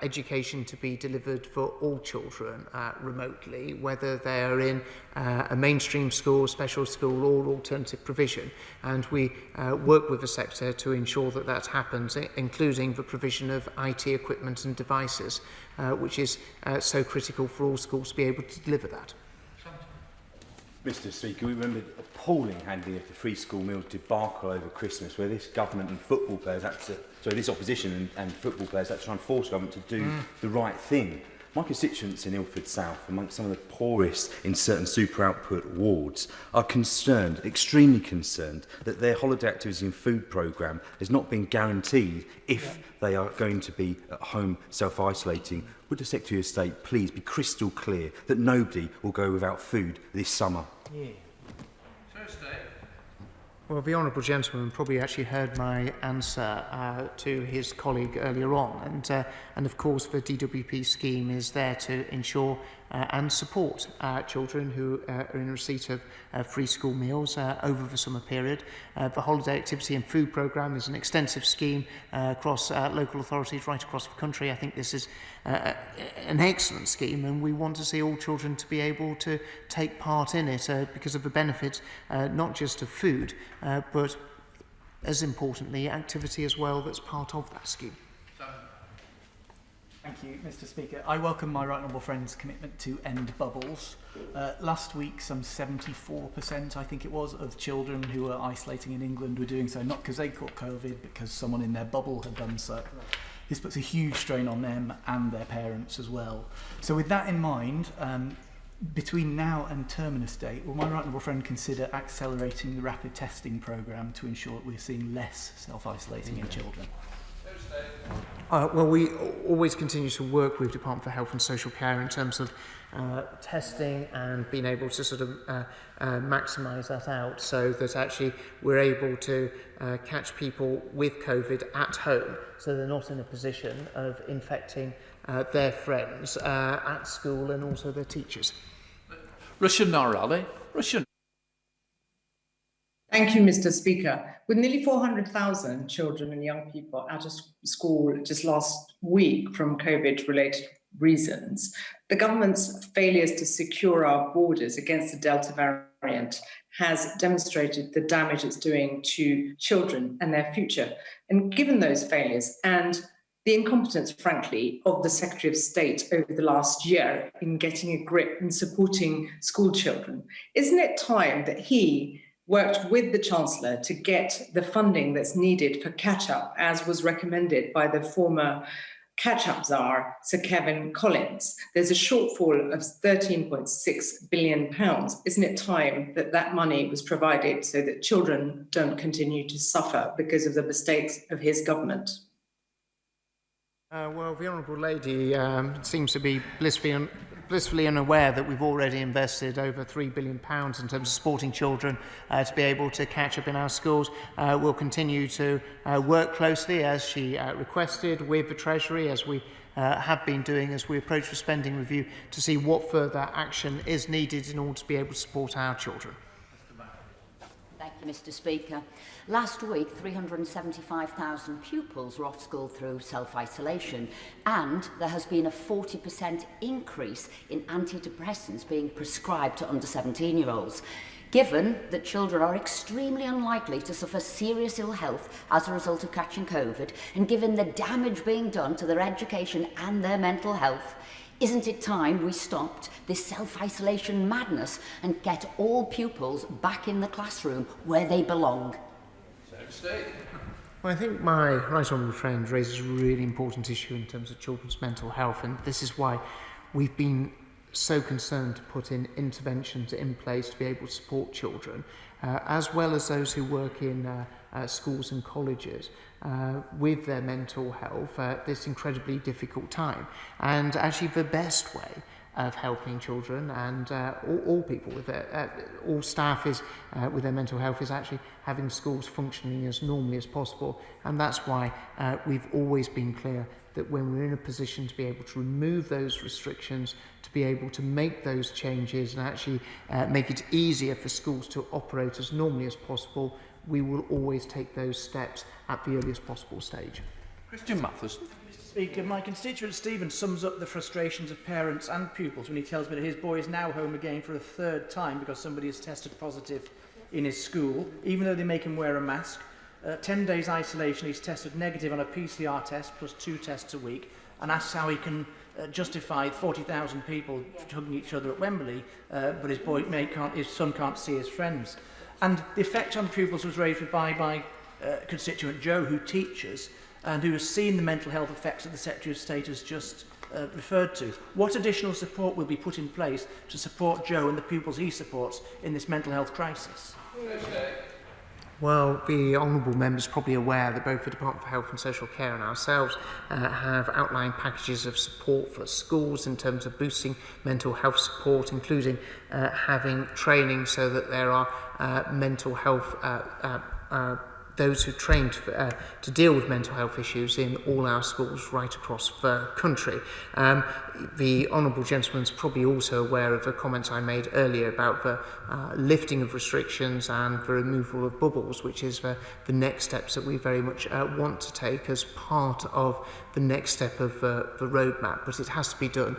education to be delivered for all children remotely, whether they are in a mainstream school, special school or alternative provision. And we work with the sector to ensure that that happens, including the provision of IT equipment and devices, which is so critical for all schools to be able to deliver that. Mr. Speaker, we remember the appalling handling of the free school meals debacle over Christmas, where this government and football players had to, this opposition and football players had to try and force government to do the right thing. My constituents in Ilford South, amongst some of the poorest in certain super output wards, are concerned, extremely concerned, that their holiday activity and food programme has not been guaranteed if they are going to be at home self-isolating. Would the Secretary of State please be crystal clear that nobody will go without food this summer? Yeah. Well, the honourable gentleman probably actually heard my answer to his colleague earlier on, and of course the DWP scheme is there to ensure and support children who are in receipt of free school meals over the summer period. The holiday activity and food programme is an extensive scheme across local authorities right across the country. I think this is an excellent scheme, and we want to see all children to be able to take part in it because of the benefits not just of food, but as importantly activity as well that's part of that scheme. Thank you, Mr. Speaker. I welcome my right honourable friend's commitment to end bubbles. Last week, some 74%, I think it was, of children who were isolating in England were doing so not because they caught COVID, but because someone in their bubble had done so. This puts a huge strain on them and their parents as well. So with that in mind, between now and terminus date, will my right honourable friend consider accelerating the rapid testing programme to ensure that we're seeing less self-isolating in children? Well, we always continue to work with Department for Health and Social Care in terms of testing and being able to sort of maximise that out so that actually we're able to catch people with COVID at home so they're not in a position of infecting their friends at school and also their teachers. Russian Narali. Russian. Thank you, Mr. Speaker. With nearly 400,000 children and young people out of school just last week from COVID-related reasons, the government's failures to secure our borders against the Delta variant has demonstrated the damage it's doing to children and their future. And given those failures and the incompetence, frankly, of the Secretary of State over the last year in getting a grip and supporting school children, isn't it time that he worked with the Chancellor to get the funding that's needed for catch-up, as was recommended by the former Catch-ups are Sir Kevin Collins. There's a shortfall of £13.6 billion. Isn't it time that that money was provided so that children don't continue to suffer because of the mistakes of his government? Well, the Honourable Lady seems to be blissfully unaware that we've already invested over £3 billion in terms of supporting children to be able to catch up in our schools. We'll continue to work closely, as she requested, with the Treasury, as we have been doing as we approach the spending review, to see what further action is needed in order to be able to support our children. Thank you, Mr. Speaker. Last week, 375,000 pupils were off school through self-isolation, and there has been a 40% increase in antidepressants being prescribed to under 17-year-olds. Given that children are extremely unlikely to suffer serious ill health as a result of catching COVID, and given the damage being done to their education and their mental health, isn't it time we stopped this self-isolation madness and get all pupils back in the classroom where they belong? Well, I think my right honourable friend raises a really important issue in terms of children's mental health, and this is why we've been so concerned to put in interventions in place to be able to support children, as well as those who work in schools and colleges, with their mental health at this incredibly difficult time. And actually the best way of helping children and all people with all staff is with their mental health is actually having schools functioning as normally as possible. And that's why we've always been clear that when we're in a position to be able to remove those restrictions, to be able to make those changes and actually make it easier for schools to operate as normally as possible, we will always take those steps at the earliest possible stage. Christian Matheson. Mr. Speaker, my constituent Stephen sums up the frustrations of parents and pupils when he tells me that his boy is now home again for a third time because somebody has tested positive in his school, even though they make him wear a mask. 10 days isolation, he's tested negative on a PCR test plus 2 tests a week, and asks how he can justify 40,000 people hugging each other at Wembley, but his son can't see his friends. And the effect on pupils was raised by constituent Joe, who teaches and who has seen the mental health effects that the Secretary of State has just referred to. What additional support will be put in place to support Joe and the pupils he supports in this mental health crisis? Well, the honourable member is probably aware that both the Department for Health and Social Care and ourselves have outlined packages of support for schools in terms of boosting mental health support, including having training so that there are mental health those who trained to deal with mental health issues in all our schools right across the country. The honourable gentleman's probably also aware of the comments I made earlier about the lifting of restrictions and the removal of bubbles, which is the next steps that we very much want to take as part of the next step of the roadmap. But it has to be done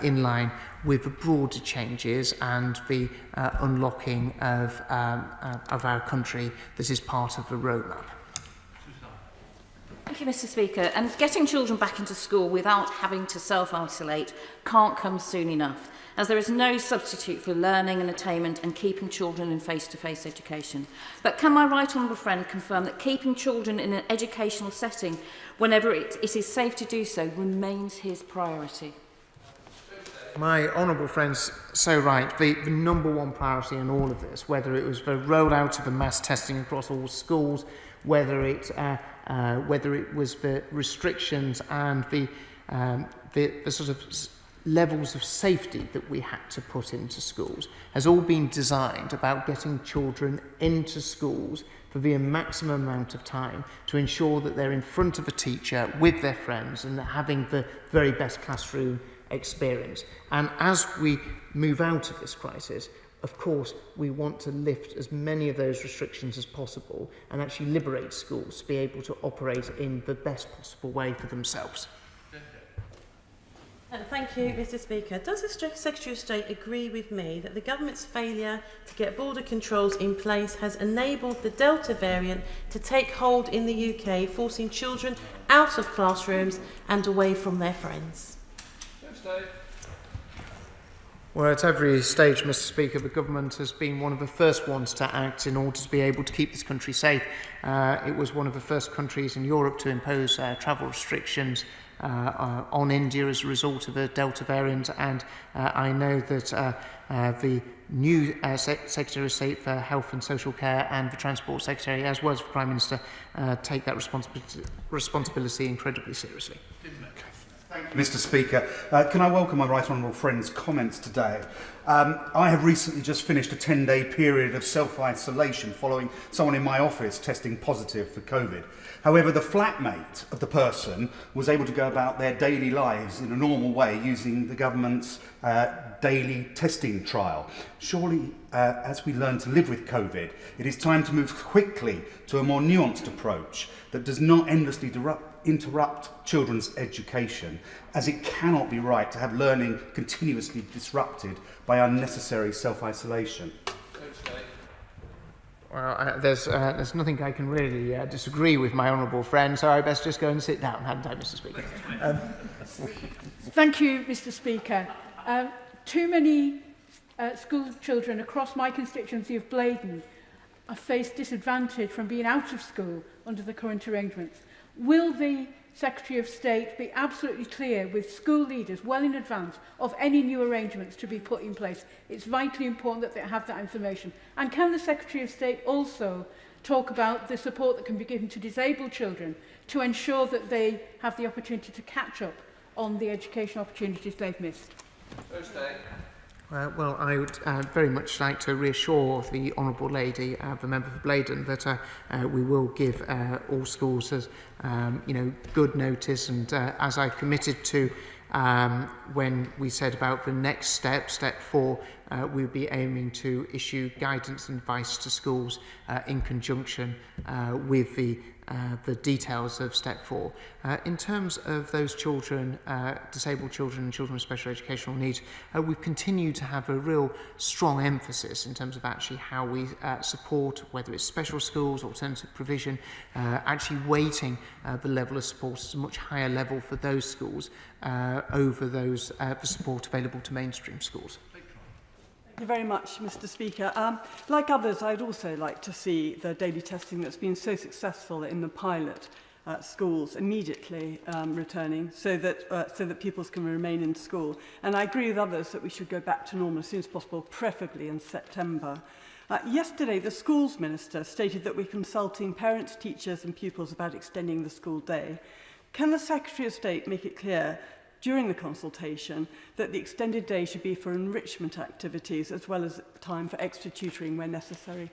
in line with the broader changes and the unlocking of our country that is part of the roadmap. Thank you, Mr. Speaker. And getting children back into school without having to self-isolate can't come soon enough, as there is no substitute for learning and attainment and keeping children in face-to-face education. But can my right honourable friend confirm that keeping children in an educational setting, whenever it is safe to do so, remains his priority? My honourable friend's so right. The number one priority in all of this, whether it was the rollout of the mass testing across all schools, whether it was the restrictions and the sort of levels of safety that we had to put into schools, has all been designed about getting children into schools for the maximum amount of time to ensure that they're in front of a teacher with their friends and having the very best classroom experience. And as we move out of this crisis, of course, we want to lift as many of those restrictions as possible and actually liberate schools to be able to operate in the best possible way for themselves. Thank you, Mr. Speaker. Does the Secretary of State agree with me that the government's failure to get border controls in place has enabled the Delta variant to take hold in the UK, forcing children out of classrooms and away from their friends? Well, at every stage, Mr. Speaker, the government has been one of the first ones to act in order to be able to keep this country safe. It was one of the first countries in Europe to impose travel restrictions on India as a result of the Delta variant, and I know that the new Secretary of State for Health and Social Care and the Transport Secretary, as well as the Prime Minister, take that responsibility incredibly seriously. Mr. Speaker, can I welcome my right honourable friend's comments today? I have recently just finished a 10-day period of self-isolation following someone in my office testing positive for COVID. However, the flatmate of the person was able to go about their daily lives in a normal way using the government's daily testing trial. Surely, as we learn to live with COVID, it is time to move quickly to a more nuanced approach that does not endlessly interrupt children's education, as it cannot be right to have learning continuously disrupted by unnecessary self-isolation. Well, there's nothing I can really disagree with my honourable friend, so I best just go and sit down, hadn't I, Mr. Speaker? Thank you, Mr. Speaker. Too many school children across my constituency of Blaydon have faced disadvantage from being out of school under the current arrangements. Will the Secretary of State be absolutely clear with school leaders well in advance of any new arrangements to be put in place? It's vitally important that they have that information. And can the Secretary of State also talk about the support that can be given to disabled children to ensure that they have the opportunity to catch up on the education opportunities they've missed? Well, I would very much like to reassure the Honourable Lady, the member for Blaydon, that we will give all schools, good notice, and as I committed to when we said about the next step, step 4, we'll be aiming to issue guidance and advice to schools in conjunction with the details of step 4. In terms of those children, disabled children and children with special educational needs, we've continued to have a real strong emphasis in terms of actually how we support, whether it's special schools, alternative provision, actually weighting the level of support at a much higher level for those schools over those the support available to mainstream schools. Thank you very much, Mr. Speaker. Like others, I'd also like to see the daily testing that's been so successful in the pilot schools immediately returning so that pupils can remain in school. And I agree with others that we should go back to normal as soon as possible, preferably in September. Yesterday, the Schools Minister stated that we're consulting parents, teachers and pupils about extending the school day. Can the Secretary of State make it clear during the consultation that the extended day should be for enrichment activities as well as time for extra tutoring where necessary?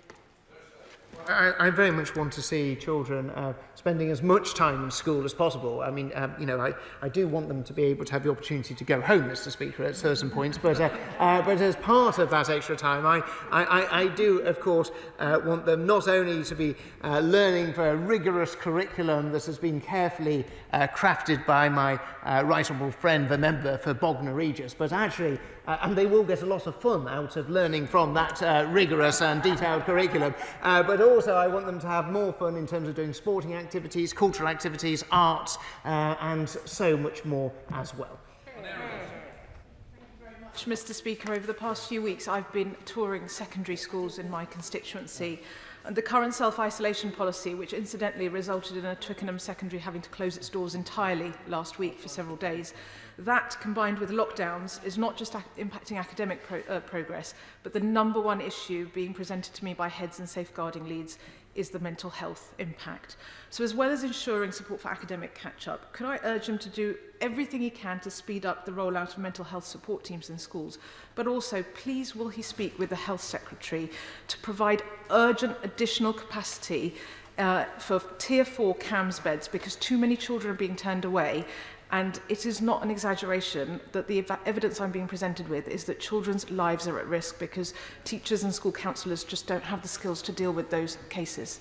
I very much want to see children spending as much time in school as possible. I mean, I do want them to be able to have the opportunity to go home, Mr. Speaker, at certain points, but as part of that extra time, I do, of course, want them not only to be learning for a rigorous curriculum that has been carefully crafted by my right honourable friend, the member for Bognor Regis, but actually, and they will get a lot of fun out of learning from that rigorous and detailed curriculum, but also I want them to have more fun in terms of doing sporting activities, cultural activities, arts, and so much more as well. Mr. Speaker, over the past few weeks I've been touring secondary schools in my constituency, and the current self-isolation policy, which incidentally resulted in a Twickenham secondary having to close its doors entirely last week for several days, that combined with lockdowns is not just impacting academic progress, but the number one issue being presented to me by heads and safeguarding leads is the mental health impact. So as well as ensuring support for academic catch-up, could I urge him to do everything he can to speed up the rollout of mental health support teams in schools, but also please will he speak with the Health Secretary to provide urgent additional capacity for Tier 4 CAMS beds, because too many children are being turned away. And it is not an exaggeration that the evidence I'm being presented with is that children's lives are at risk because teachers and school counsellors just don't have the skills to deal with those cases.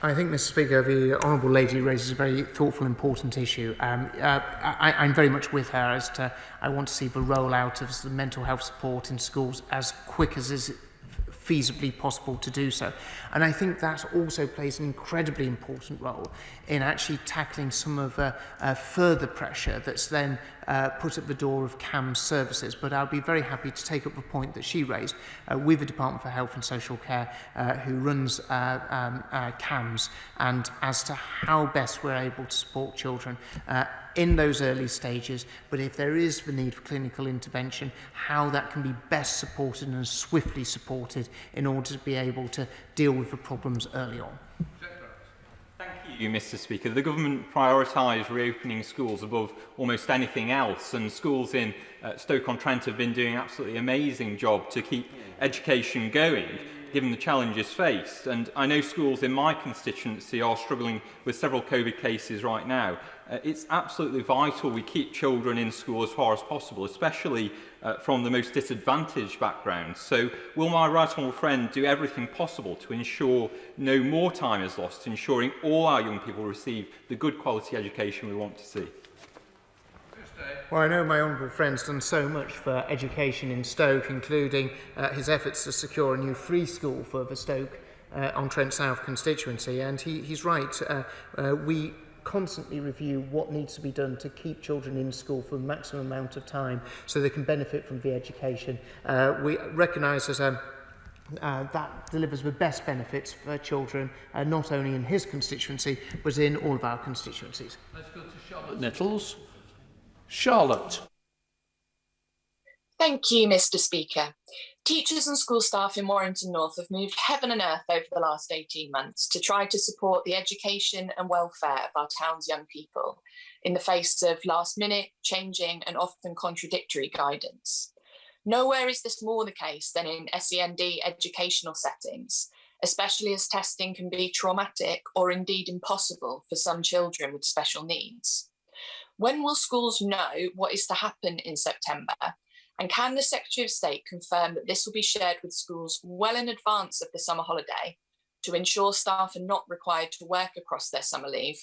I think, Mr. Speaker, the Honourable Lady raises a very thoughtful, important issue. I'm very much with her as to I want to see the rollout of the mental health support in schools as quick as is feasibly possible to do so. And I think that also plays an incredibly important role in actually tackling some of the further pressure that's then put at the door of CAMS services, but I'll be very happy to take up the point that she raised with the Department for Health and Social Care, who runs CAMS, and as to how best we're able to support children in those early stages, but if there is the need for clinical intervention, how that can be best supported and swiftly supported in order to be able to deal with the problems early on. Thank you, Mr. Speaker. The government prioritised reopening schools above almost anything else, and schools in Stoke-on-Trent have been doing an absolutely amazing job to keep education going, given the challenges faced. And I know schools in my constituency are struggling with several COVID cases right now. It's absolutely vital we keep children in school as far as possible, especially from the most disadvantaged backgrounds. So will my right honourable friend do everything possible to ensure no more time is lost, ensuring all our young people receive the good quality education we want to see? Well, I know my honourable friend's done so much for education in Stoke, including his efforts to secure a new free school for the Stoke-on-Trent South constituency, and he's right. We constantly review what needs to be done to keep children in school for the maximum amount of time so they can benefit from the education. We recognise that that delivers the best benefits for children, not only in his constituency, but in all of our constituencies. Let's go to Charlotte Nettles. Charlotte. Thank you, Mr. Speaker. Teachers and school staff in Warrington North have moved heaven and earth over the last 18 months to try to support the education and welfare of our town's young people in the face of last-minute, changing and often contradictory guidance. Nowhere is this more the case than in SEND educational settings, especially as testing can be traumatic or indeed impossible for some children with special needs. When will schools know what is to happen in September? And can the Secretary of State confirm that this will be shared with schools well in advance of the summer holiday to ensure staff are not required to work across their summer leave,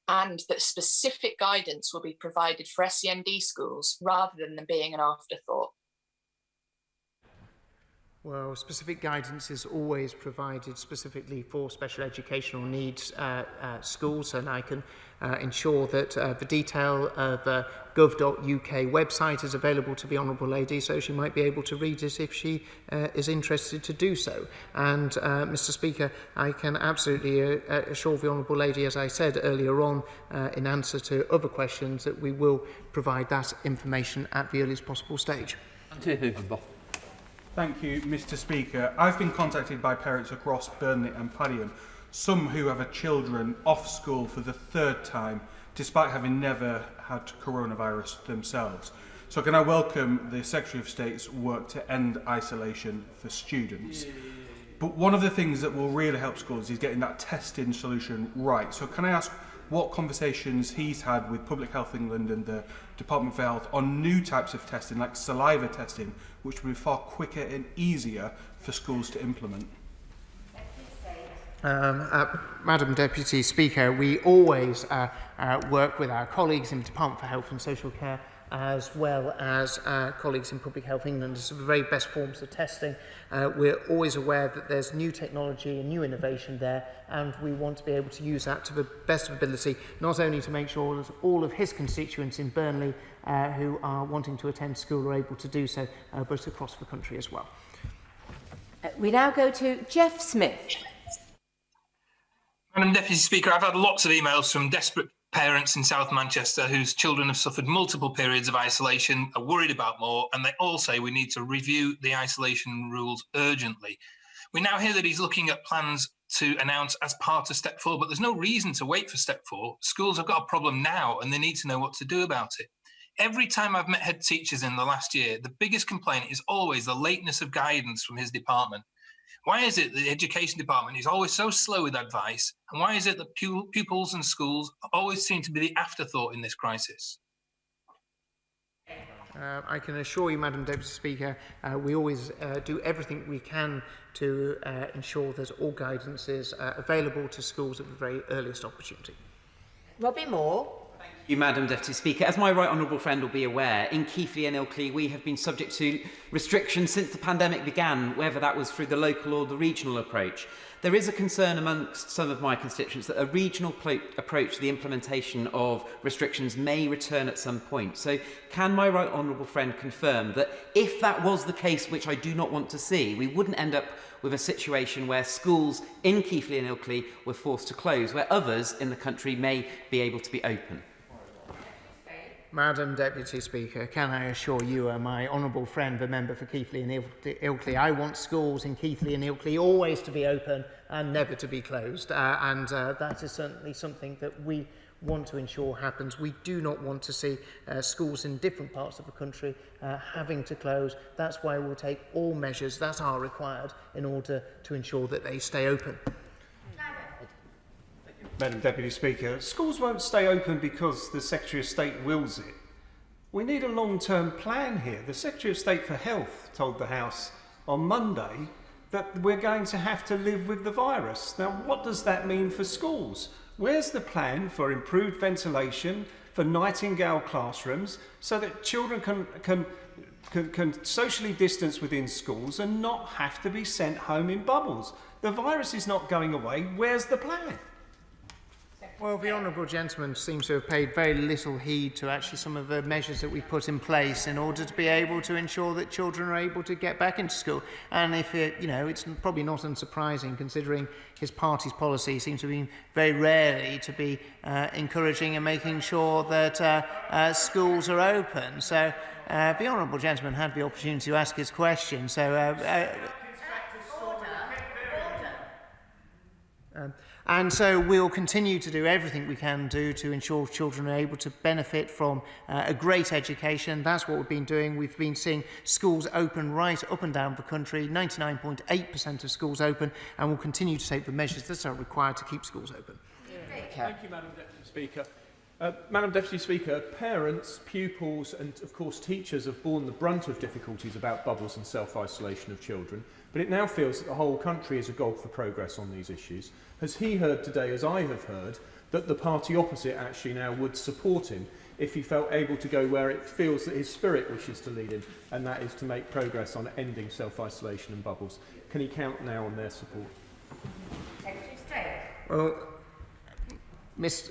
and that specific guidance will be provided for SEND schools rather than them being an afterthought? Well, specific guidance is always provided specifically for special educational needs schools, and I can ensure that the detail of gov.uk website is available to the Honourable Lady, so she might be able to read it if she is interested to do so. And Mr. Speaker, I can absolutely assure the Honourable Lady, as I said earlier on in answer to other questions, that we will provide that information at the earliest possible stage. Thank you, Mr. Speaker. I've been contacted by parents across Burnley and Padiham, some who have children off school for the third time, despite having never had coronavirus themselves. So can I welcome the Secretary of State's work to end isolation for students? But one of the things that will really help schools is getting that testing solution right. So can I ask what conversations he's had with Public Health England and the Department for Health on new types of testing, like saliva testing, which will be far quicker and easier for schools to implement? Madam Deputy Speaker, we always work with our colleagues in the Department for Health and Social Care, as well as colleagues in Public Health England. It's the very best forms of testing. We're always aware that there's new technology and new innovation there, and we want to be able to use that to the best of ability, not only to make sure that all of his constituents in Burnley who are wanting to attend school are able to do so, but across the country as well. We now go to Jeff Smith. Madam Deputy Speaker, I've had lots of emails from desperate parents in South Manchester whose children have suffered multiple periods of isolation, are worried about more, and they all say we need to review the isolation rules urgently. We now hear that he's looking at plans to announce as part of Step 4, but there's no reason to wait for Step 4. Schools have got a problem now and they need to know what to do about it. Every time I've met head teachers in the last year, the biggest complaint is always the lateness of guidance from his department. Why is it that the education department is always so slow with advice? And why is it that pupils and schools always seem to be the afterthought in this crisis? I can assure you, Madam Deputy Speaker, we always do everything we can to ensure that all guidance is available to schools at the very earliest opportunity. Robbie Moore. Thank Madam Deputy Speaker. As my right honourable friend will be aware, in Keighley and Ilkley we have been subject to restrictions since the pandemic began, whether that was through the local or the regional approach. There is a concern amongst some of my constituents that a regional approach to the implementation of restrictions may return at some point. So can my right honourable friend confirm that if that was the case, which I do not want to see, we wouldn't end up with a situation where schools in Keighley and Ilkley were forced to close, where others in the country may be able to be open? Madam Deputy Speaker, can I assure you, my honourable friend, the member for Keighley and Ilkley, I want schools in Keighley and Ilkley always to be open and never to be closed. That is certainly something that we want to ensure happens. We do not want to see schools in different parts of the country having to close. That's why we'll take all measures that are required in order to ensure that they stay open. Madam Deputy Speaker, schools won't stay open because the Secretary of State wills it. We need a long-term plan here. The Secretary of State for Health told the House on Monday that we're going to have to live with the virus. Now, what does that mean for schools? Where's the plan for improved ventilation, for Nightingale classrooms, so that children can socially distance within schools and not have to be sent home in bubbles? The virus is not going away. Where's the plan? Well, the honourable gentleman seems to have paid very little heed to actually some of the measures that we put in place in order to be able to ensure that children are able to get back into school. And if it's probably not unsurprising, considering his party's policy seems to be very rarely to be encouraging and making sure that schools are open. So the honourable gentleman had the opportunity to ask his question. So. And so we'll continue to do everything we can do to ensure children are able to benefit from a great education. That's what we've been doing. We've been seeing schools open right up and down the country, 99.8% of schools open, and we'll continue to take the measures that are required to keep schools open. Thank you, Madam Deputy Speaker. Madam Deputy Speaker, parents, pupils and, of course, teachers have borne the brunt of difficulties about bubbles and self-isolation of children, but it now feels that the whole country is agog for progress on these issues. Has he heard today, as I have heard, that the party opposite actually now would support him if he felt able to go where it feels that his spirit wishes to lead him, and that is to make progress on ending self-isolation and bubbles? Can he count now on their support? Secretary of State. Well,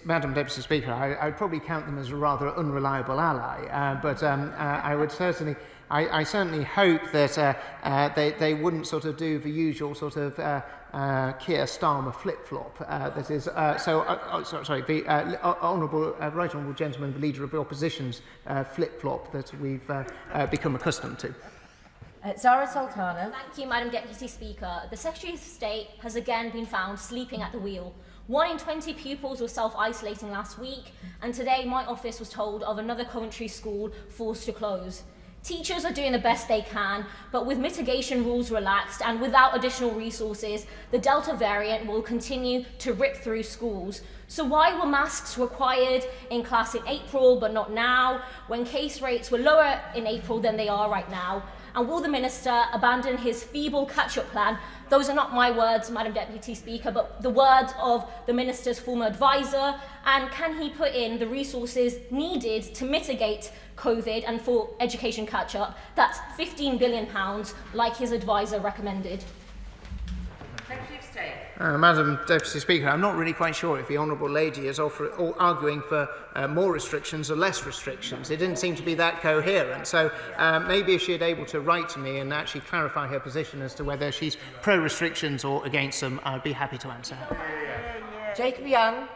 Madam Deputy Speaker, I would probably count them as a rather unreliable ally, but I would certainly, I certainly hope that they wouldn't sort of do the usual sort of Keir Starmer flip-flop. That is, the right honourable gentleman, the leader of the opposition's flip-flop that we've become accustomed to. Zara Sultana. Thank you, Madam Deputy Speaker. The Secretary of State has again been found sleeping at the wheel. 1 in 20 pupils were self-isolating last week, and today my office was told of another Coventry school forced to close. Teachers are doing the best they can, but with mitigation rules relaxed and without additional resources, the Delta variant will continue to rip through schools. So why were masks required in class in April but not now, when case rates were lower in April than they are right now? And will the Minister abandon his feeble catch-up plan? Those are not my words, Madam Deputy Speaker, but the words of the Minister's former advisor. And can he put in the resources needed to mitigate COVID and for education catch-up? That's £15 billion, like his advisor recommended. Secretary of State. Madam Deputy Speaker, I'm not really quite sure if the Honourable Lady is arguing for more restrictions or less restrictions. It didn't seem to be that coherent. So maybe if she'd able to write to me and actually clarify her position as to whether she's pro-restrictions or against them, I'd be happy to answer. Jacob Young.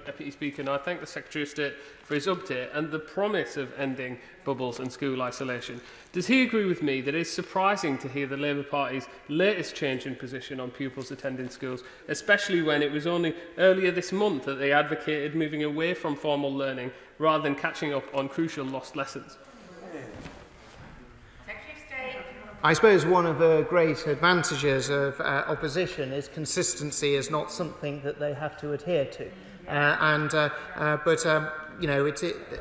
Deputy Speaker, and I thank the Secretary of State for his update and the promise of ending bubbles and school isolation. Does he agree with me that it is surprising to hear the Labour Party's latest change in position on pupils attending schools, especially when it was only earlier this month that they advocated moving away from formal learning rather than catching up on crucial lost lessons? I suppose one of the great advantages of opposition is consistency is not something that they have to adhere to.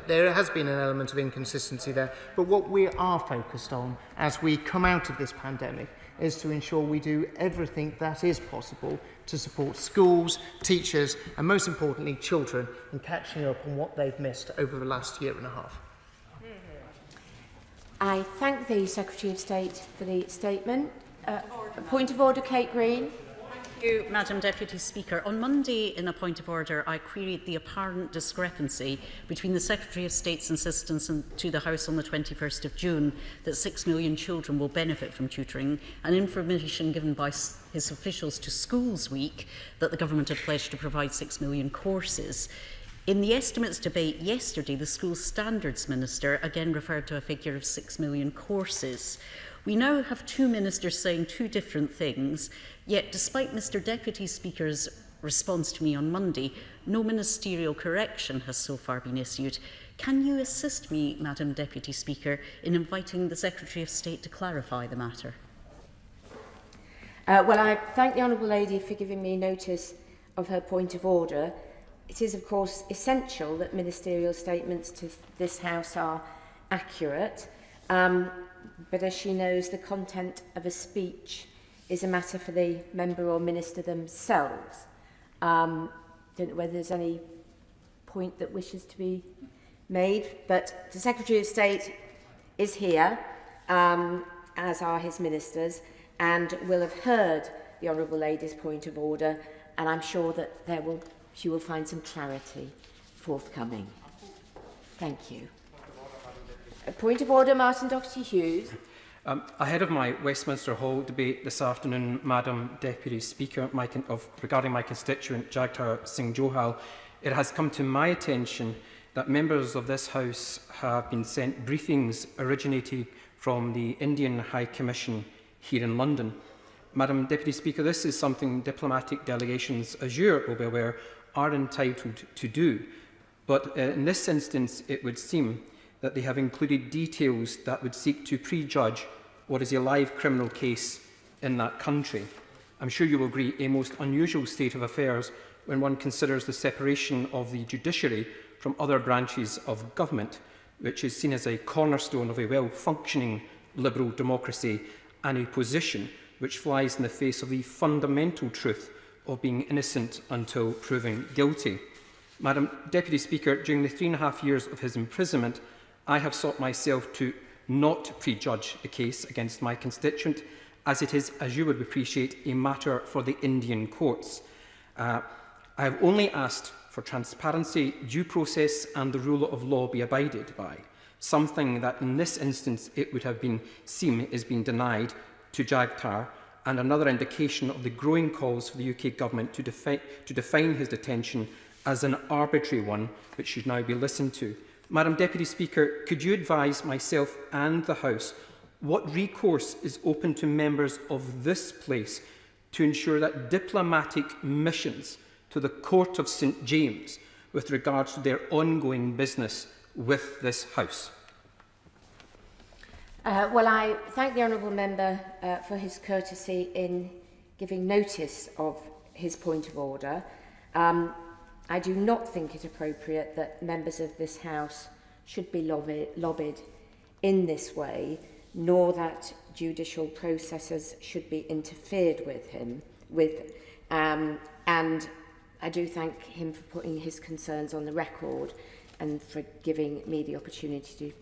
There has been an element of inconsistency there. But what we are focused on as we come out of this pandemic is to ensure we do everything that is possible to support schools, teachers, and most importantly, children in catching up on what they've missed over the last year and a half. I thank the Secretary of State for the statement. A point of order, Kate Green. Thank you, Madam Deputy Speaker. On Monday, in a point of order, I queried the apparent discrepancy between the Secretary of State's insistence to the House on the 21st of June that 6 million children will benefit from tutoring and information given by his officials to Schools Week that the government had pledged to provide 6 million courses. In the estimates debate yesterday, the School Standards Minister again referred to a figure of 6 million courses. We now have two ministers saying two different things, yet despite Mr Deputy Speaker's response to me on Monday, no ministerial correction has so far been issued. Can you assist me, Madam Deputy Speaker, in inviting the Secretary of State to clarify the matter? Well, I thank the Honourable Lady for giving me notice of her point of order. It is, of course, essential that ministerial statements to this House are accurate, but as she knows, the content of a speech is a matter for the member or minister themselves. Don't know whether there's any point that wishes to be made, but the Secretary of State is here, as are his ministers, and will have heard the Honourable Lady's point of order, and I'm sure that she will find some clarity forthcoming. Thank you. A point of order, Martin Doherty-Hughes. Ahead of my Westminster Hall debate this afternoon, Madam Deputy Speaker, regarding my constituent Jagtar Singh Johal, it has come to my attention that members of this House have been sent briefings originating from the Indian High Commission here in London. Madam Deputy Speaker, this is something diplomatic delegations, as you will be aware, are entitled to do. But in this instance, it would seem that they have included details that would seek to prejudge what is a live criminal case in that country. I'm sure you will agree a most unusual state of affairs when one considers the separation of the judiciary from other branches of government, which is seen as a cornerstone of a well-functioning liberal democracy and a position which flies in the face of the fundamental truth of being innocent until proven guilty. Madam Deputy Speaker, during the 3.5 years of his imprisonment, I have sought myself to not prejudge the case against my constituent, as it is, as you would appreciate, a matter for the Indian courts. I have only asked for transparency, due process and the rule of law be abided by, something that in this instance it would have been seen is being denied to Jagtar, and another indication of the growing calls for the UK Government to define his detention as an arbitrary one, which should now be listened to. Madam Deputy Speaker, could you advise myself and the House what recourse is open to members of this place to ensure that diplomatic missions to the Court of St James with regards to their ongoing business with this House? Well, I thank the Honourable Member for his courtesy in giving notice of his point of order. I do not think it appropriate that members of this House should be lobbied in this way, nor that judicial processes should be interfered with. And I do thank him for putting his concerns on the record and for giving me the opportunity to